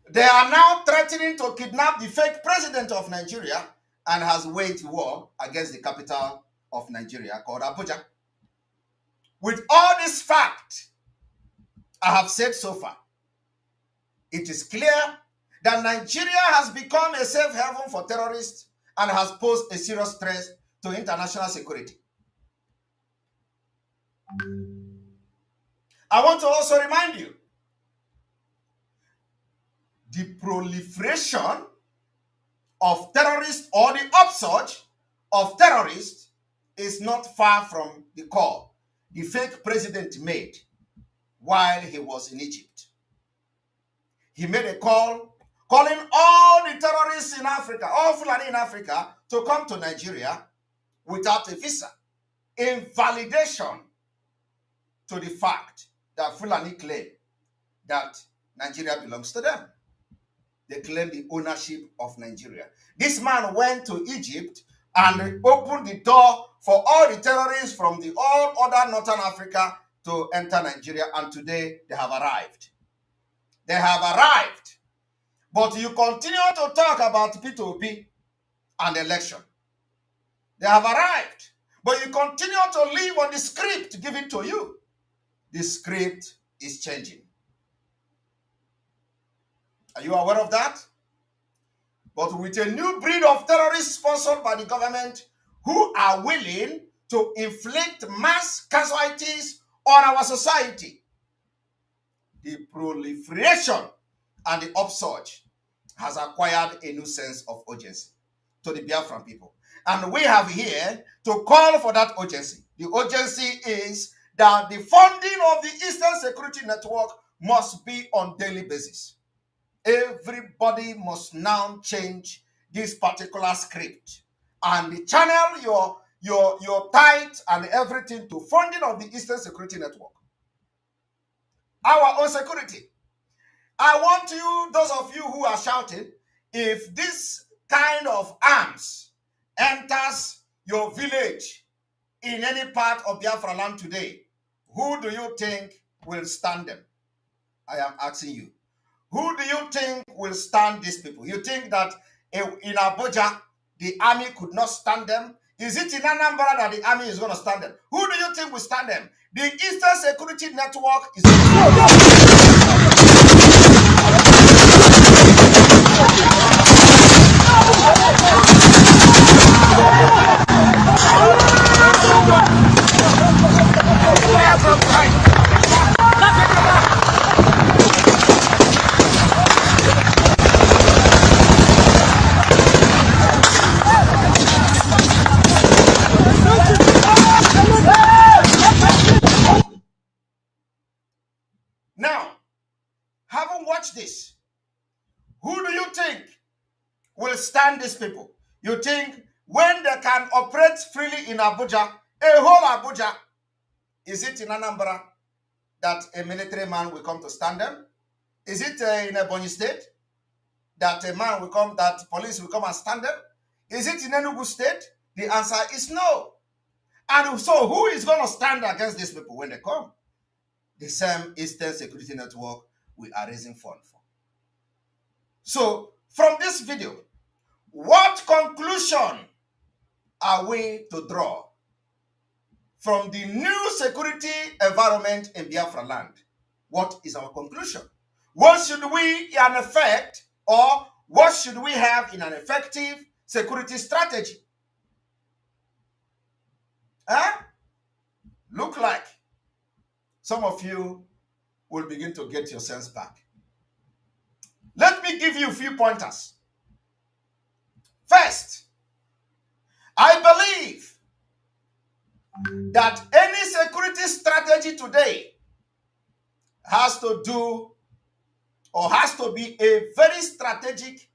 They are now threatening to kidnap the fake president of Nigeria and has waged war against the capital of Nigeria called Abuja. With all this fact I have said so far, it is clear that Nigeria has become a safe haven for terrorists and has posed a serious threat to international security. I want to also remind you, the proliferation of terrorists or the upsurge of terrorists is not far from the call the fake president made while he was in Egypt. He made a call calling all the terrorists in Africa, all Fulani in Africa, to come to Nigeria without a visa, in validation to the fact that Fulani claim that Nigeria belongs to them. They claim the ownership of Nigeria. This man went to Egypt and opened the door for all the terrorists from the all other Northern Africa to enter Nigeria, and today they have arrived. They have arrived. But you continue to talk about P2P and election. They have arrived. But you continue to live on the script given to you. The script is changing. Are you aware of that? But with a new breed of terrorists sponsored by the government who are willing to inflict mass casualties on our society, the proliferation and the upsurge has acquired a new sense of urgency to the Biafran people. And we have here to call for that urgency. The urgency is that the funding of the Eastern Security Network must be on daily basis. Everybody must now change this particular script and channel your tithe and everything to funding of the Eastern Security Network. Our own security. I want you, those of you who are shouting, if this kind of arms enters your village in any part of Biafraland today, who do you think will stand them? I am asking you. Who do you think will stand these people? You think that in Abuja, the army could not stand them? Is it in Anambra that the army is going to stand them? Who do you think will stand them? The Eastern Security Network is... Now, will stand these people? You think when they can operate freely in Abuja, a whole Abuja, is it in Anambra that a military man will come to stand them? Is it in Ebonyi State that a man will come, that police will come and stand them? Is it in Enugu State? The answer is no. And so who is going to stand against these people when they come? The same Eastern Security Network we are raising funds for. So from this video, what conclusion are we to draw from the new security environment in Biafraland? What is our conclusion? What should we in effect, or what should we have in an effective security strategy? Look like some of you will begin to get your sense back. Let me give you a few pointers. First, I believe that any security strategy today has to do or has to be a very strategic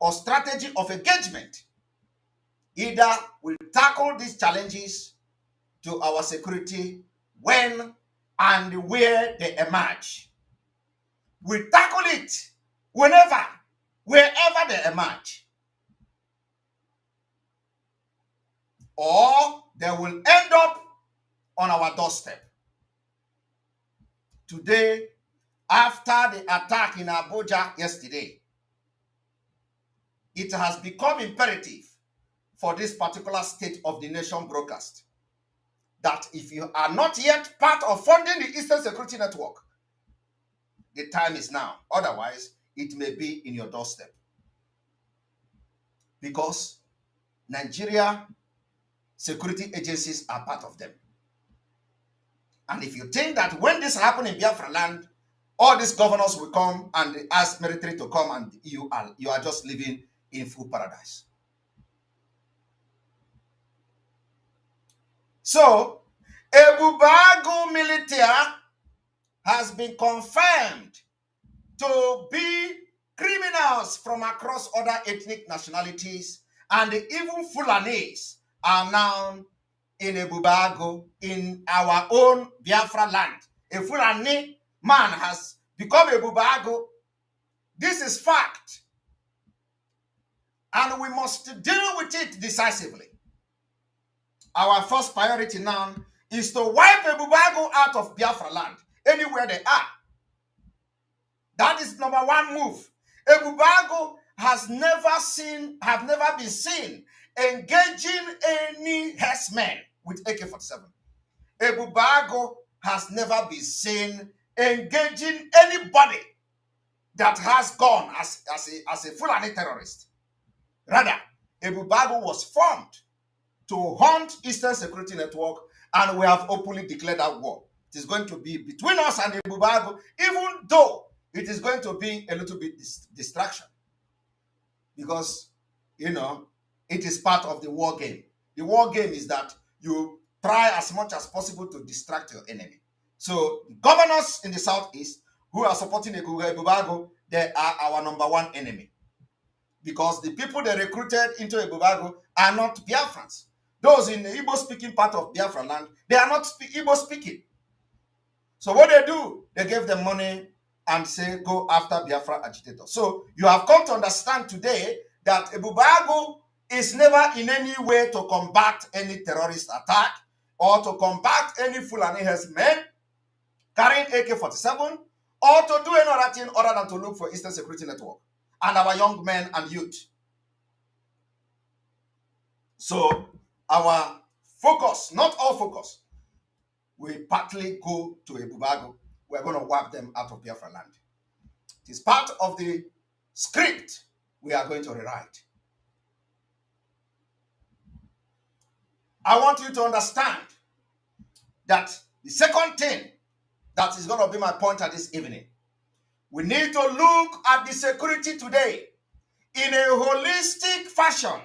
or strategy of engagement. Either we tackle these challenges to our security when and where they emerge. We tackle it wherever they emerge. Or they will end up on our doorstep. Today, after the attack in Abuja yesterday, it has become imperative for this particular State of the Nation broadcast that if you are not yet part of funding the Eastern Security Network, the time is now. Otherwise, it may be in your doorstep. Because Nigeria security agencies are part of them. And if you think that when this happens in Biafraland, all these governors will come and ask military to come and you are just living in full paradise. So, Ebubago military has been confirmed to be criminals from across other ethnic nationalities, and even Fulanis are now in Ebubago, in our own Biafra land. A Fulani man has become Ebubago. This is fact. And we must deal with it decisively. Our first priority now is to wipe Ebubago out of Biafra land, anywhere they are. That is number one move. Ebubago have never been seen engaging any herdsmen with AK-47. Ebubago has never been seen engaging anybody that has gone as a Fulani terrorist. Rather, Ebubago was formed to hunt Eastern Security Network, and we have openly declared that war. It is going to be between us and Ebubago, even though it is going to be a little bit distraction. Because, it is part of the war game. The war game is that you try as much as possible to distract your enemy. So, the governors in the southeast who are supporting Ebubago, they are our number one enemy. Because the people they recruited into Ebubago are not Biafrans. Those in the Igbo-speaking part of Biafra land, they are not Igbo-speaking. So what they do, they give them money and say, go after Biafra agitators. So you have come to understand today that Ebubago is never in any way to combat any terrorist attack or to combat any Fulani herdsmen carrying AK-47 or to do any other thing other than to look for Eastern Security Network and our young men and youth. So our focus, not all focus, we partly go to Ebubago. We're going to wipe them out of Biafra land. It is part of the script we are going to rewrite. I want you to understand that the second thing that is going to be my point at this evening, we need to look at the security today in a holistic fashion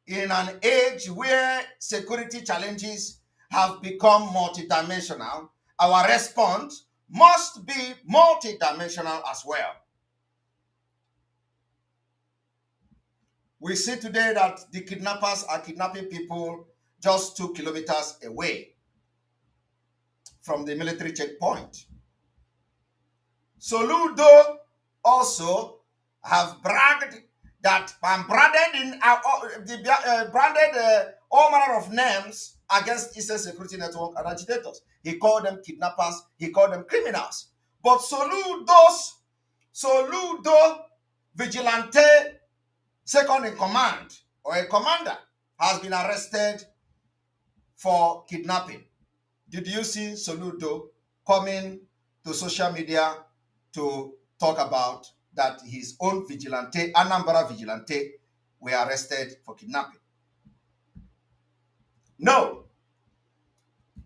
in an age where security challenges have become multidimensional. Our response must be multidimensional as well. We see today that the kidnappers are kidnapping people just 2 kilometers away from the military checkpoint. Soludo also have bragged that branded all manner of names against Eastern Security Network and agitators. He called them kidnappers, he called them criminals. But Soludo Vigilante second in command or a commander has been arrested for kidnapping. Did you see Soludo coming to social media to talk about that his own vigilante, Anambra vigilante, were arrested for kidnapping? No.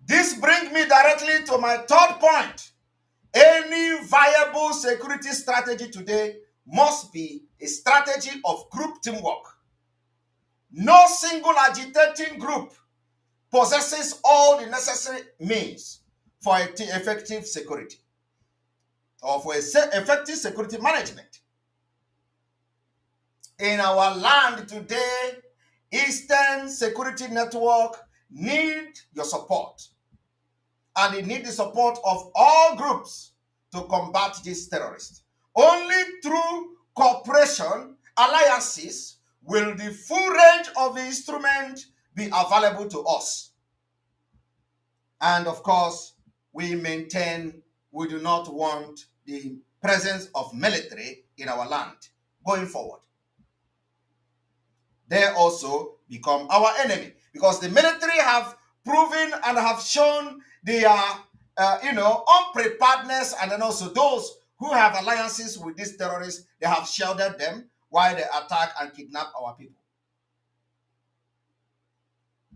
This brings me directly to my third point. Any viable security strategy today must be a strategy of group teamwork. No single agitating group possesses all the necessary means for effective security or for effective security management. In our land today, Eastern Security Network need your support. And they need the support of all groups to combat these terrorists. Only through cooperation, alliances, will the full range of the instrument be available to us. And of course, we do not want the presence of military in our land going forward. They also become our enemy because the military have proven and have shown their unpreparedness, and then also those who have alliances with these terrorists, they have shielded them while they attack and kidnap our people.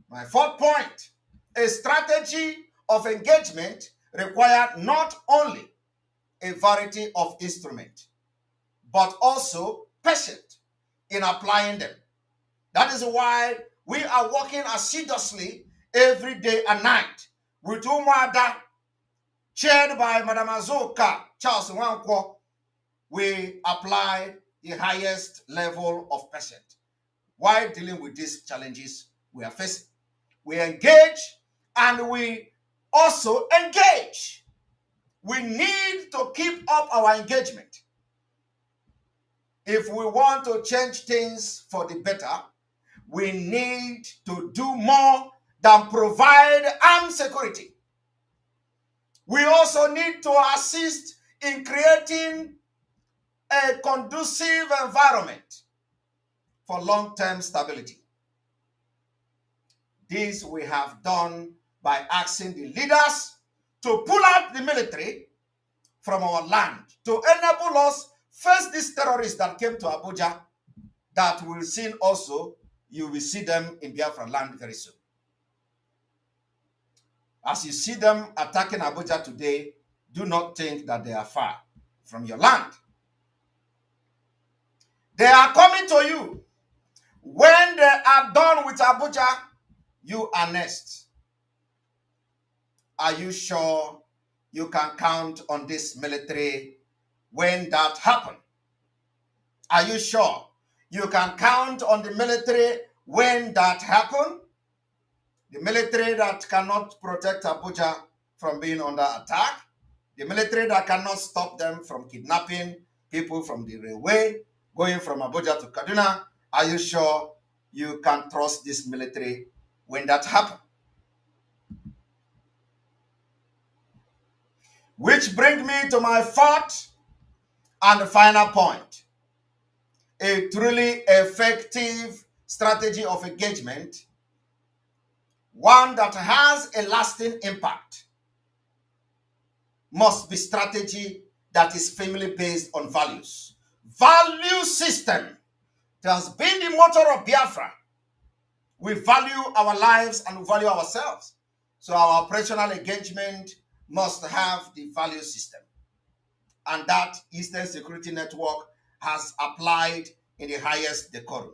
My fourth point, a strategy of engagement requires not only a variety of instruments, but also patience in applying them. That is why we are working assiduously every day and night with Umada, chaired by Madam Azoka Charles Nwankwo. We apply the highest level of patience while dealing with these challenges we are facing. We engage and we also engage. We need to keep up our engagement. If we want to change things for the better, we need to do more than provide armed security. We also need to assist in creating a conducive environment for long-term stability. This we have done by asking the leaders to pull out the military from our land to enable us face these terrorists that came to Abuja, that will soon also, you will see them in Biafraland very soon. As you see them attacking Abuja today, do not think that they are far from your land. They are coming to you. When they are done with Abuja, you are next. Are you sure you can count on this military when that happens? Are you sure you can count on the military when that happens? The military that cannot protect Abuja from being under attack, the military that cannot stop them from kidnapping people from the railway, going from Abuja to Kaduna. Are you sure you can trust this military when that happens? Which brings me to my fourth and final point. A truly effective strategy of engagement, one that has a lasting impact, must be strategy that is firmly based on values. Value system that has been the motto of Biafra. We value our lives and we value ourselves. So our operational engagement must have the value system. And that Eastern Security Network has applied in the highest decorum.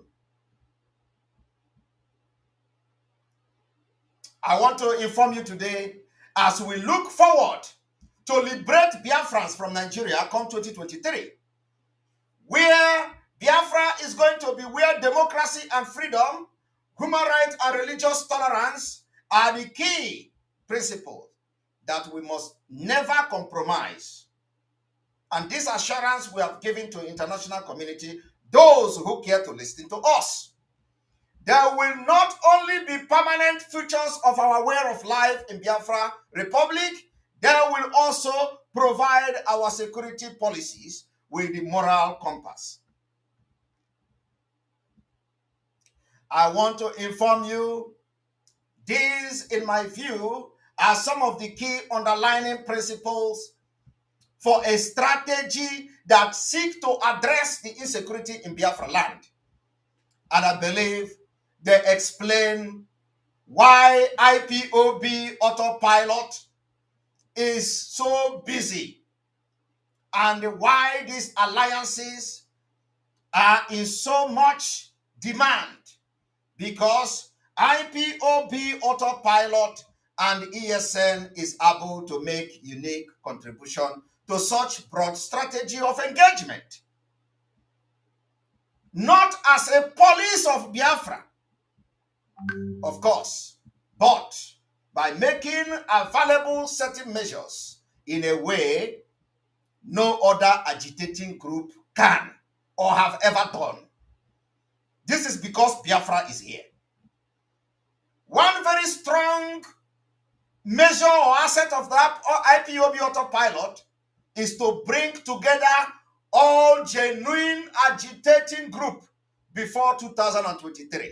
I want to inform you today, as we look forward to liberate Biafrans from Nigeria come 2023, where Biafra is going to be where democracy and freedom, human rights and religious tolerance are the key principles that we must never compromise. And this assurance we have given to international community, those who care to listen to us. There will not only be permanent features of our way of life in Biafra Republic, there will also provide our security policies with the moral compass. I want to inform you, these, in my view, are some of the key underlying principles for a strategy that seeks to address the insecurity in Biafraland. And I believe they explain why IPOB autopilot is so busy and why these alliances are in so much demand, because IPOB autopilot and ESN is able to make unique contribution to such broad strategy of engagement. Not as a police of Biafra, of course, but by making available certain measures in a way no other agitating group can or have ever done. This is because Biafra is here. One very strong measure or asset of that IPOB autopilot is to bring together all genuine agitating group before 2023.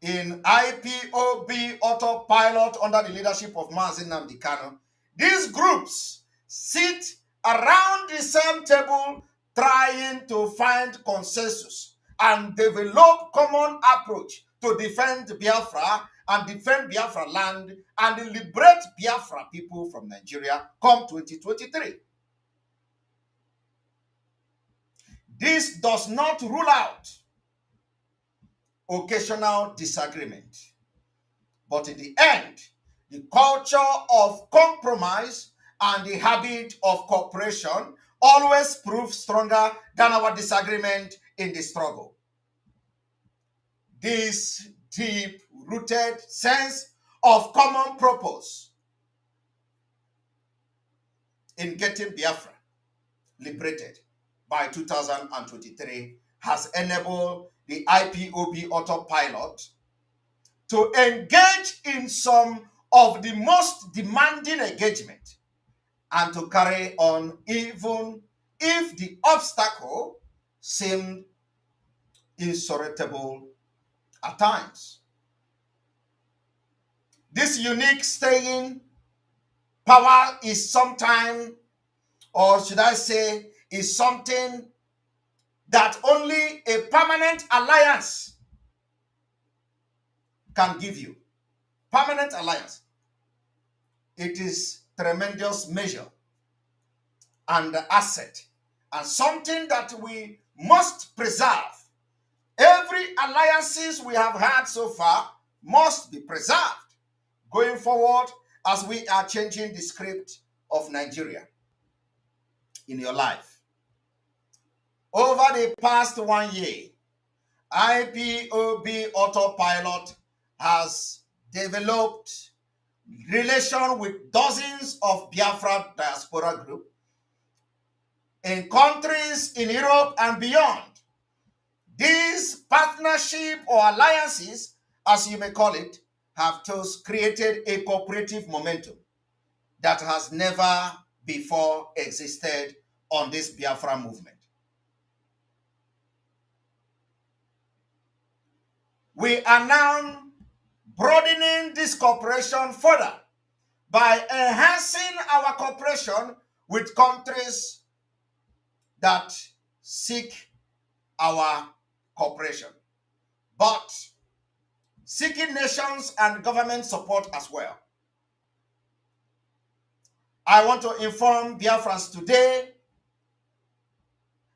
In IPOB autopilot under the leadership of Mazi Nnamdi Kanu, these groups sit around the same table trying to find consensus and develop common approach to defend Biafra and defend Biafraland and liberate Biafra people from Nigeria come 2023. This does not rule out occasional disagreement, but in the end, the culture of compromise and the habit of cooperation always prove stronger than our disagreement in the struggle. This deep-rooted sense of common purpose in getting Biafra liberated by 2023 has enabled the IPOB autopilot to engage in some of the most demanding engagement and to carry on even if the obstacle seemed insurmountable at times. This unique staying power is sometimes, or should I say, is something that only a permanent alliance can give you. Permanent alliance. It is tremendous measure and asset and something that we must preserve. Every alliances we have had so far must be preserved going forward as we are changing the script of Nigeria in your life. Over the past 1 year, IPOB autopilot has developed relation with dozens of Biafra diaspora groups in countries in Europe and beyond. These partnership or alliances, as you may call it, have thus created a cooperative momentum that has never before existed on this Biafra movement. We are now broadening this cooperation further by enhancing our cooperation with countries that seek our cooperation, but seeking nations and government support as well. I want to inform Biafrans today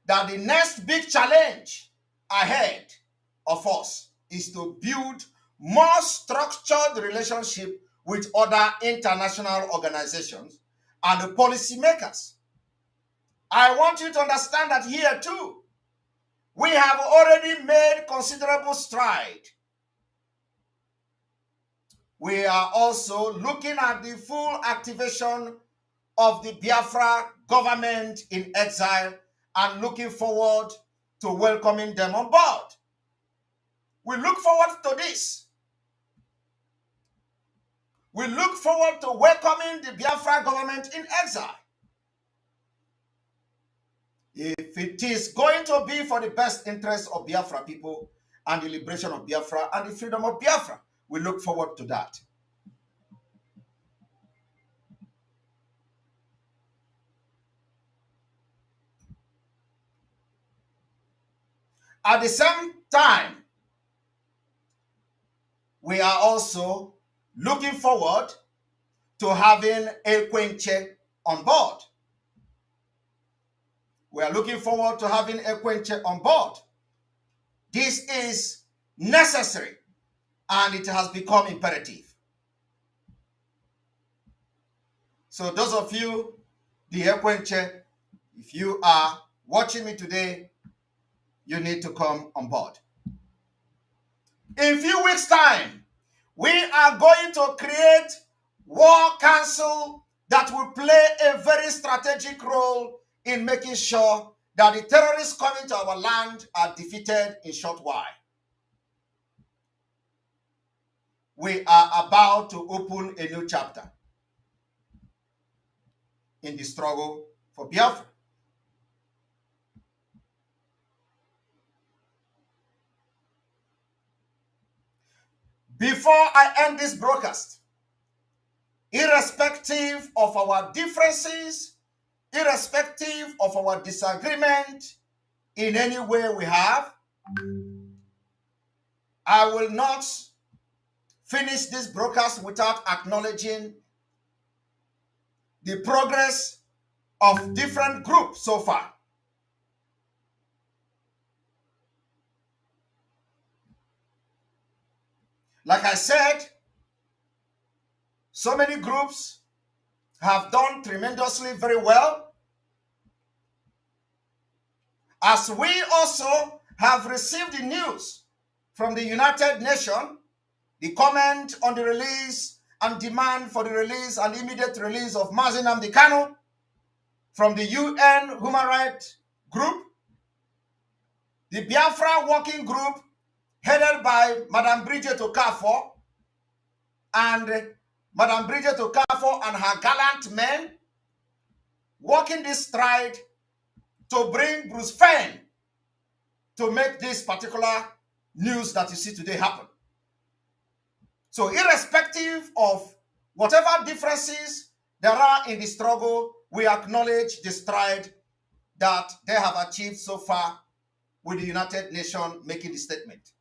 that the next big challenge ahead of us is to build more structured relationship with other international organizations and policymakers. I want you to understand that here too, we have already made considerable stride. We are also looking at the full activation of the Biafra government in exile and looking forward to welcoming them on board. We look forward to this. We look forward to welcoming the Biafra government in exile. If it is going to be for the best interest of Biafra people and the liberation of Biafra and the freedom of Biafra, we look forward to that. At the same time, we are also looking forward to having Ekwenche on board. We are looking forward to having Ekwenche on board. This is necessary and it has become imperative. So those of you, the Ekwenche, if you are watching me today, you need to come on board. In a few weeks' time, we are going to create war council that will play a very strategic role in making sure that the terrorists coming to our land are defeated in short while. We are about to open a new chapter in the struggle for Biafra. Before I end this broadcast, irrespective of our differences, irrespective of our disagreement in any way we have, I will not finish this broadcast without acknowledging the progress of different groups so far. Like I said, so many groups have done tremendously very well. As we also have received the news from the United Nations, the comment on the release and demand for the release and immediate release of Mazi Nnamdi Kanu from the UN Human Rights Group, the Biafra Working Group headed by Madam Bridget Okafor and Madam Bridget Okafor and her gallant men walking this stride to bring Bruce Fenn to make this particular news that you see today happen. So irrespective of whatever differences there are in the struggle, we acknowledge the stride that they have achieved so far with the United Nations making the statement.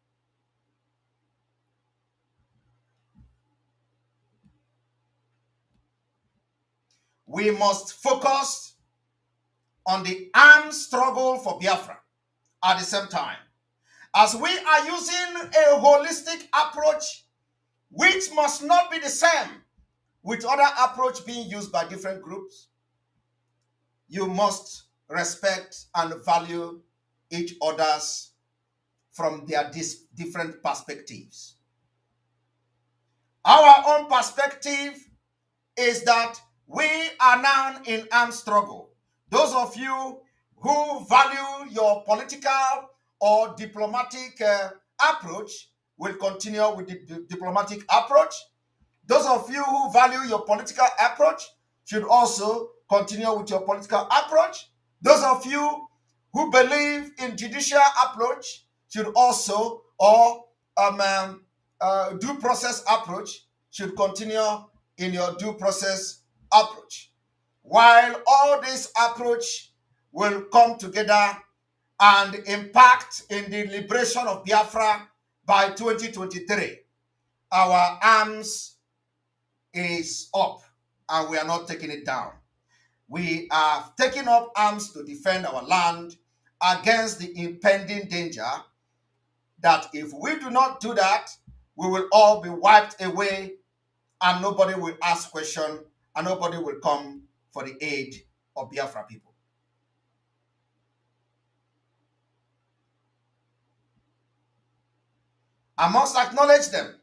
We must focus on the armed struggle for Biafra at the same time, as we are using a holistic approach which must not be the same with other approach being used by different groups. You must respect and value each other's from their different perspectives. Our own perspective is that we are now in armed struggle. Those of you who value your political or diplomatic approach will continue with the diplomatic approach. Those of you who value your political approach should also continue with your political approach. Those of you who believe in judicial approach should also, or due process approach, should continue in your due process approach. While all this approach will come together and impact in the liberation of Biafra by 2023, our arms is up and we are not taking it down. We are taking up arms to defend our land against the impending danger that if we do not do that, we will all be wiped away and nobody will ask questions and nobody will come for the aid of Biafra people. I must acknowledge them.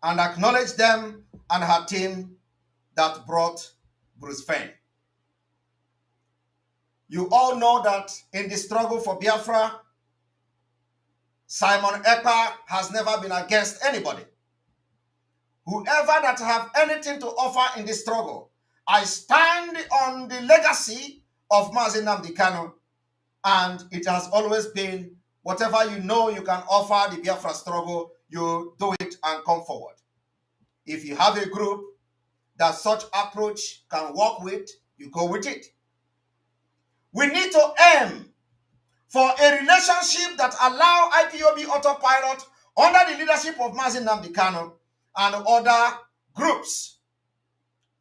And acknowledge them and her team that brought Bruce Fane. You all know that in the struggle for Biafra, Simon Ekpa has never been against anybody. Whoever that have anything to offer in this struggle, I stand on the legacy of Mazi Nnamdi Kanu, and it has always been whatever you know you can offer the Biafra struggle, you do it and come forward. If you have a group that such approach can work with, you go with it. We need to aim for a relationship that allow IPOB autopilot under the leadership of Mazi Nnamdi Kanu and other groups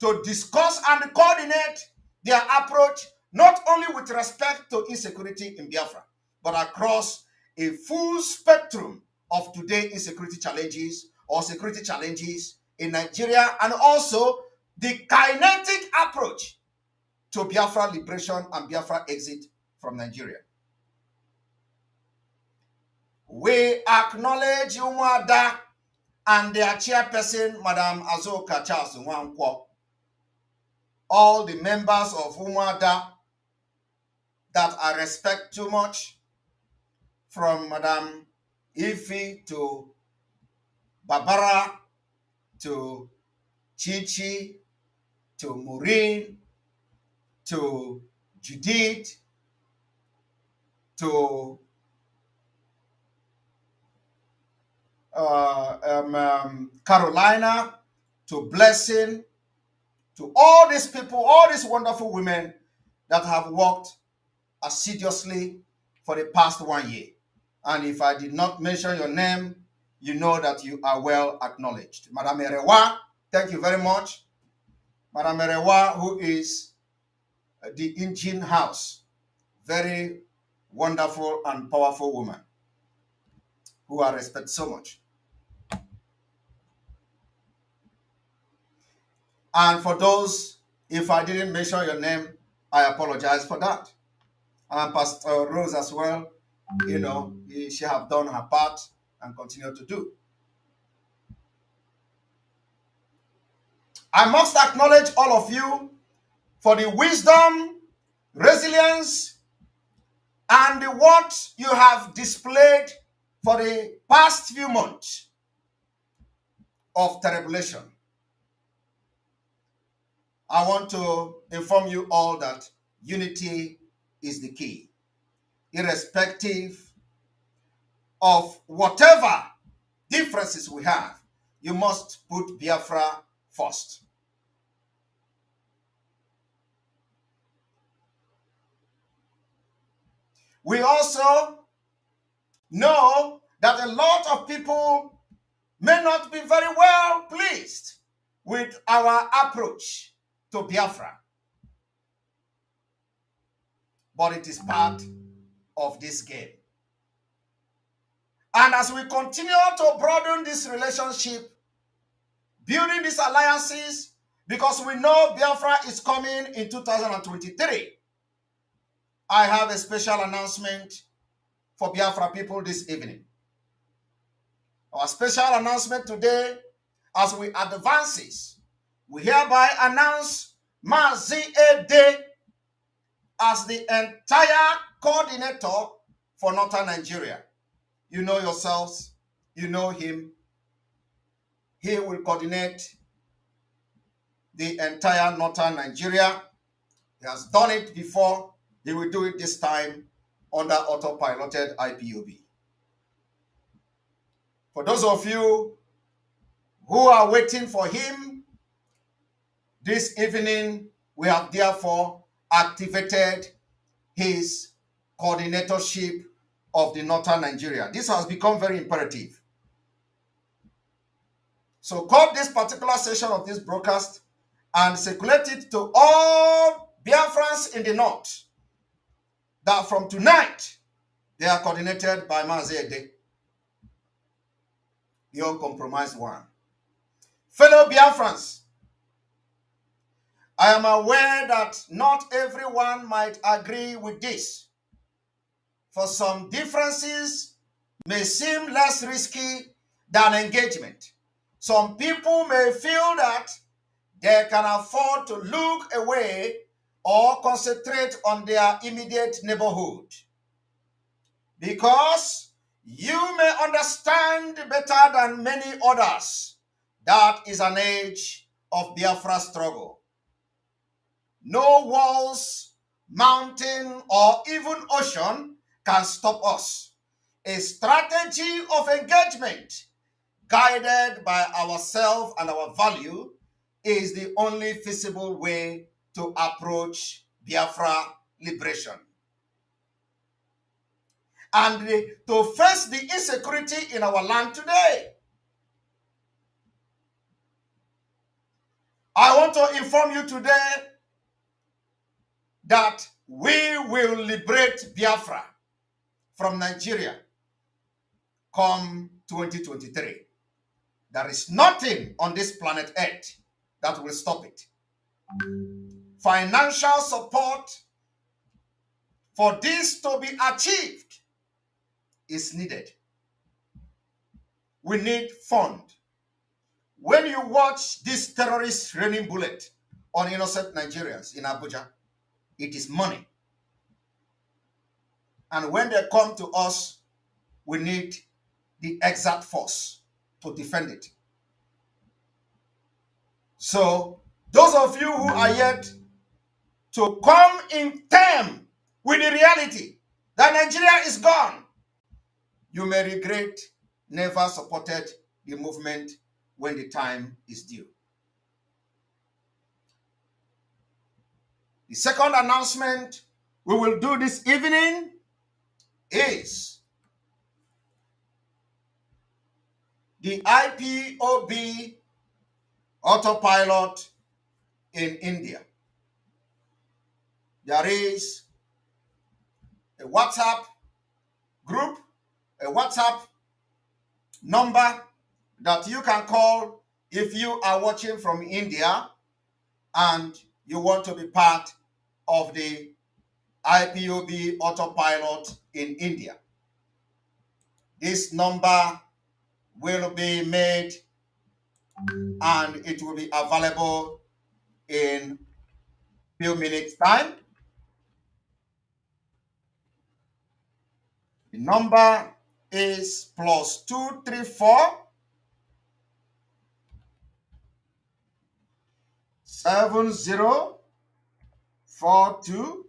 to discuss and coordinate their approach, not only with respect to insecurity in Biafra, but across a full spectrum of today's insecurity challenges or security challenges in Nigeria, and also the kinetic approach to Biafra liberation and Biafra exit from Nigeria. We acknowledge Umuada and their chairperson, Madam Azoka Charles Nwankwo, all the members of Umuada that I respect too much, from Madam Ifi to Barbara to Chichi to Maureen to Judith to Carolina to Blessing, to all these people, all these wonderful women that have worked assiduously for the past 1 year. And if I did not mention your name, you know that you are well acknowledged. Madam Erewa, thank you very much. Madam Erewa, who is the engine house, very wonderful and powerful woman, who I respect so much. And for those, if I didn't mention your name, I apologize for that. And Pastor Rose as well, you know, she have done her part and continue to do. I must acknowledge all of you for the wisdom, resilience, and what you have displayed for the past few months of tribulation. I want to inform you all that unity is the key, irrespective of whatever differences we have. You must put Biafra first. We also know that a lot of people may not be very well pleased with our approach to Biafra. But it is part of this game. And as we continue to broaden this relationship, building these alliances, because we know Biafra is coming in 2023, I have a special announcement for Biafra people this evening. Our special announcement today, as we advances, we hereby announce Mazi Ede as the entire coordinator for Northern Nigeria. You know yourselves, you know him. He will coordinate the entire Northern Nigeria. He has done it before. He will do it this time under autopiloted IPOB. For those of you who are waiting for him, this evening we have therefore activated his coordinatorship of the Northern Nigeria. This has become very imperative. So cut this particular session of this broadcast and circulate it to all Biafrans in the North, that from tonight they are coordinated by Mazi Ede, the uncompromised one. Fellow Biafrans, I am aware that not everyone might agree with this. For some differences may seem less risky than engagement. Some people may feel that they can afford to look away or concentrate on their immediate neighborhood, because you may understand better than many others that is an age of Biafra struggle. No walls, mountain, or even ocean can stop us. A strategy of engagement guided by ourselves and our value is the only feasible way to approach Biafra liberation. And to face the insecurity in our land today. I want to inform you today that we will liberate Biafra from Nigeria come 2023. There is nothing on this planet Earth that will stop it. Financial support for this to be achieved is needed. We need fund. When you watch this terrorist raining bullet on innocent Nigerians in Abuja, it is money. And when they come to us, we need the exact force to defend it. So, those of you who are yet to come in term with the reality that Nigeria is gone, you may regret never supported the movement when the time is due. The second announcement we will do this evening is the lIPOB autopilot in India. There is a WhatsApp group, a WhatsApp number that you can call if you are watching from India and you want to be part of the lIPOB autopilot in India. This number will be made and it will be available in a few minutes' time. The number is +234 7042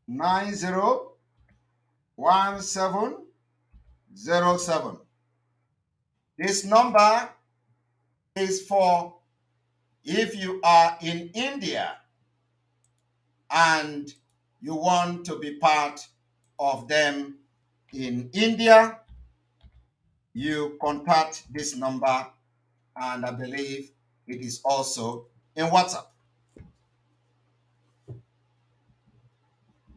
901707. This number is for if you are in India and you want to be part of them in India, you contact this number, and I believe it is also in WhatsApp.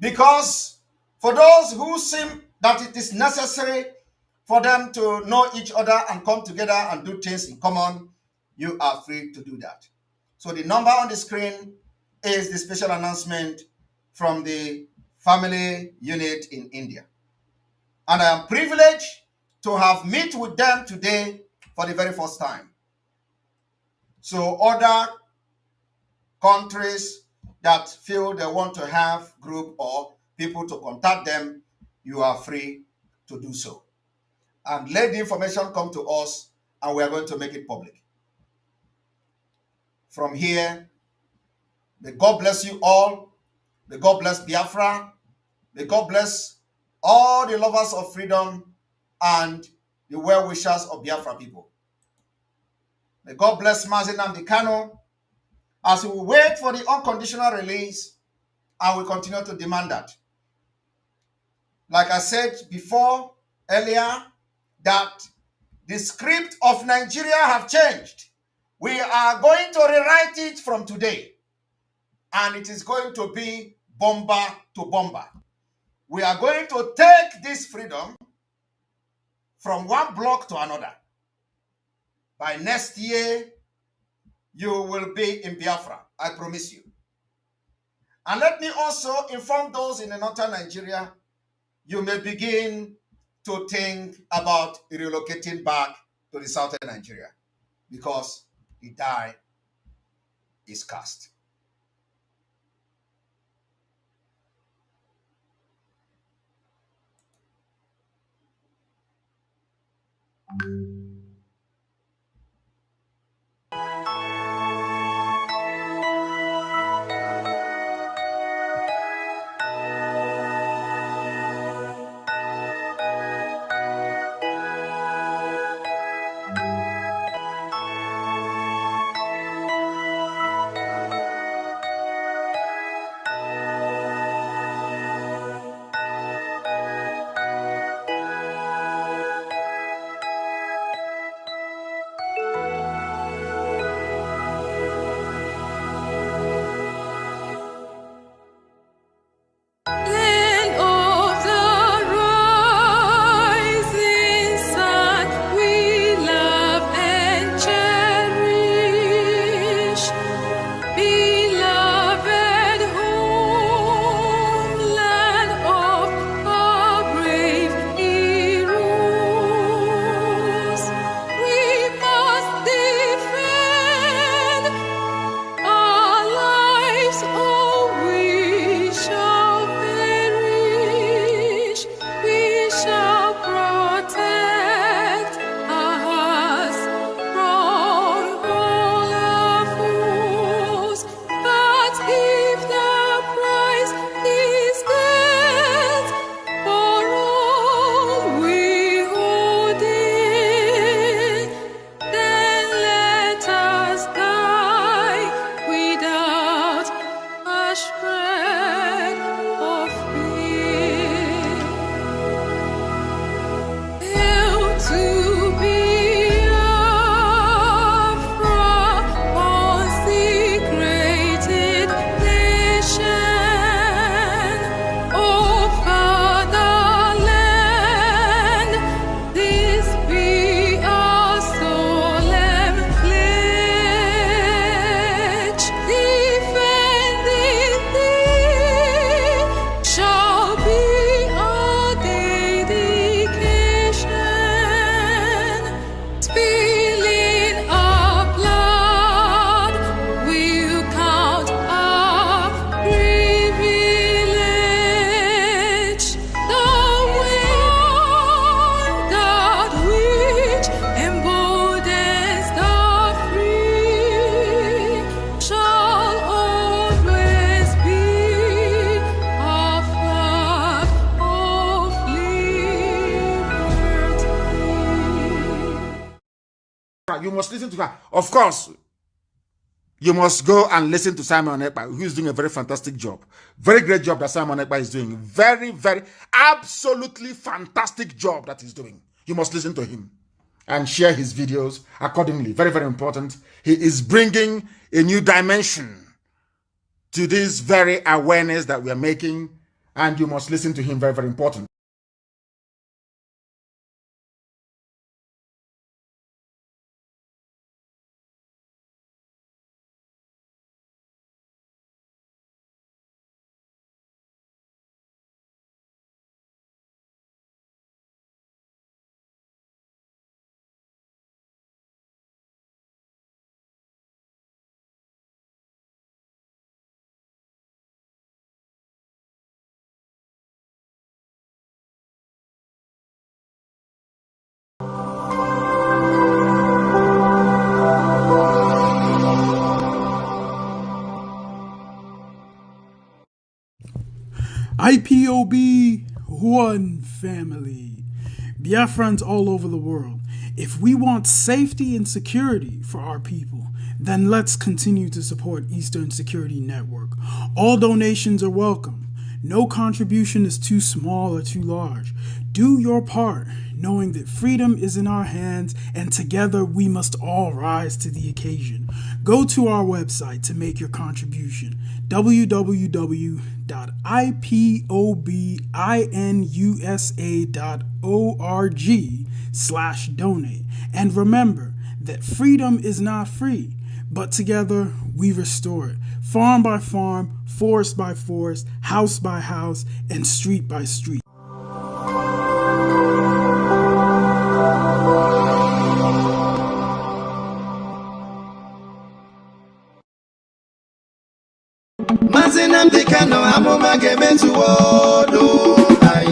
Because for those who seem that it is necessary for them to know each other and come together and do things in common, you are free to do that. So the number on the screen is the special announcement from the family unit in India. And I am privileged to have met with them today for the very first time. So other countries that feel they want to have group or people to contact them, you are free to do so. And let the information come to us and we are going to make it public. From here, may God bless you all. May God bless Biafra. May God bless all the lovers of freedom and the well-wishers of Biafra people. May God bless Mazi Nnamdi Kanu as we wait for the unconditional release, and we continue to demand that. Like I said before, earlier, that the script of Nigeria have changed. We are going to rewrite it from today, and it is going to be bomber to bomber. We are going to take this freedom from one block to another. By next year, you will be in Biafra, I promise you. And let me also inform those in the northern Nigeria, you may begin to think about relocating back to the southern Nigeria because the die is cast. Land of the rising sun, we love and cherish. Beloved homeland of our brave heroes, we must defend our lives, or we shall perish. We shall protect our hearts from all our foes. But if the price is death for all we hold in, then let us die without a shred of fear. Hail to Biafra, consecrated nation. Oh, fatherland, this be our solemn pledge. Defending thee shall be our dedication. Spilling our blood will count our privilege. The vanguard which emboldens the free shall always be our flag of liberty. You must listen to her. Of course, you must go and listen to Simon Ekpa, who is doing a very fantastic job. Very great job that Simon Ekpa is doing. Very, very, absolutely fantastic job that he's doing. You must listen to him and share his videos accordingly. Very, very important. He is bringing a new dimension to this very awareness that we are making, and you must listen to him. Very, very important. IPOB, one family. Biafrans all over the world. If we want safety and security for our people, then let's continue to support Eastern Security Network. All donations are welcome. No contribution is too small or too large. Do your part, knowing that freedom is in our hands and together we must all rise to the occasion. Go to our website to make your contribution, www.ipobinUSA.org/donate. And remember that freedom is not free, but together we restore it, farm by farm, forest by forest, house by house, and street by street. game to wodo ai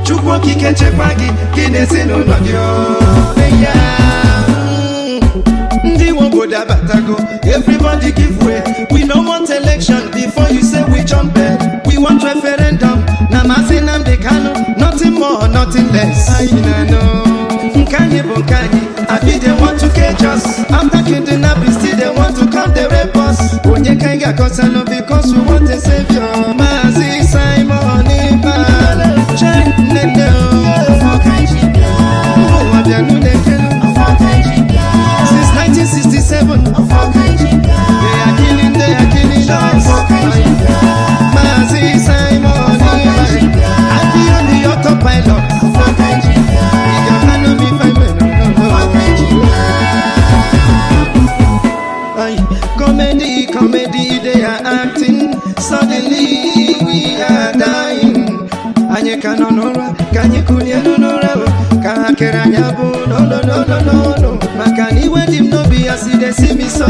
chukwu kike chekwa gị gị n'ezinụlọ gị ya ndị obodo abatago everybody give way we no want election before you say we jump in we want referendum na masị Nnamdi Kanu nothing more nothing less Nkanye Bonkanye abi they want to cage us after kidnapping still they want to come they rape us onye kanga kosano because we want a savior Mazi Simon Ekpa Chai Nene since 1967 they are killing us Mazi Simon Ekpa I be on the autopilot comedy they are acting suddenly we are dying anye kanonora kanye kunya nonora kakera nyabu no makani when him no be as they see me so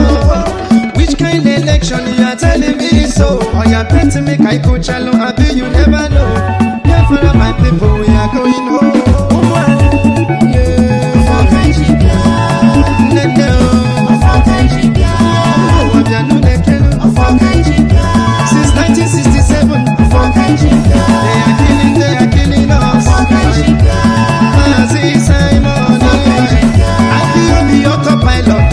which kind of election you are telling me so I am betting me kai coachalo abi you never know Biafra my people we are going home since 1967 they are killing us Mazi Simon I be on the autopilot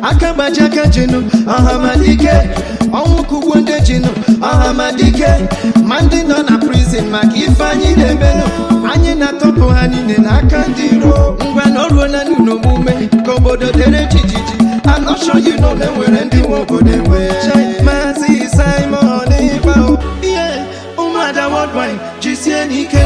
Akabajaka Jinu Ahamadike Onwukugwonde Jinu Ahamadike Mandi nọ na prison maka ife anyị na-emenụ anyị na-atọpụ ha niile n'aka ndị iro ngwa n'ọrụ na n'omume ka obodo dere jijiji I'm not sure you know them were ndị nwe obodo enwe Mazi Simon Ekpa ụmụada worldwide jisie n'ike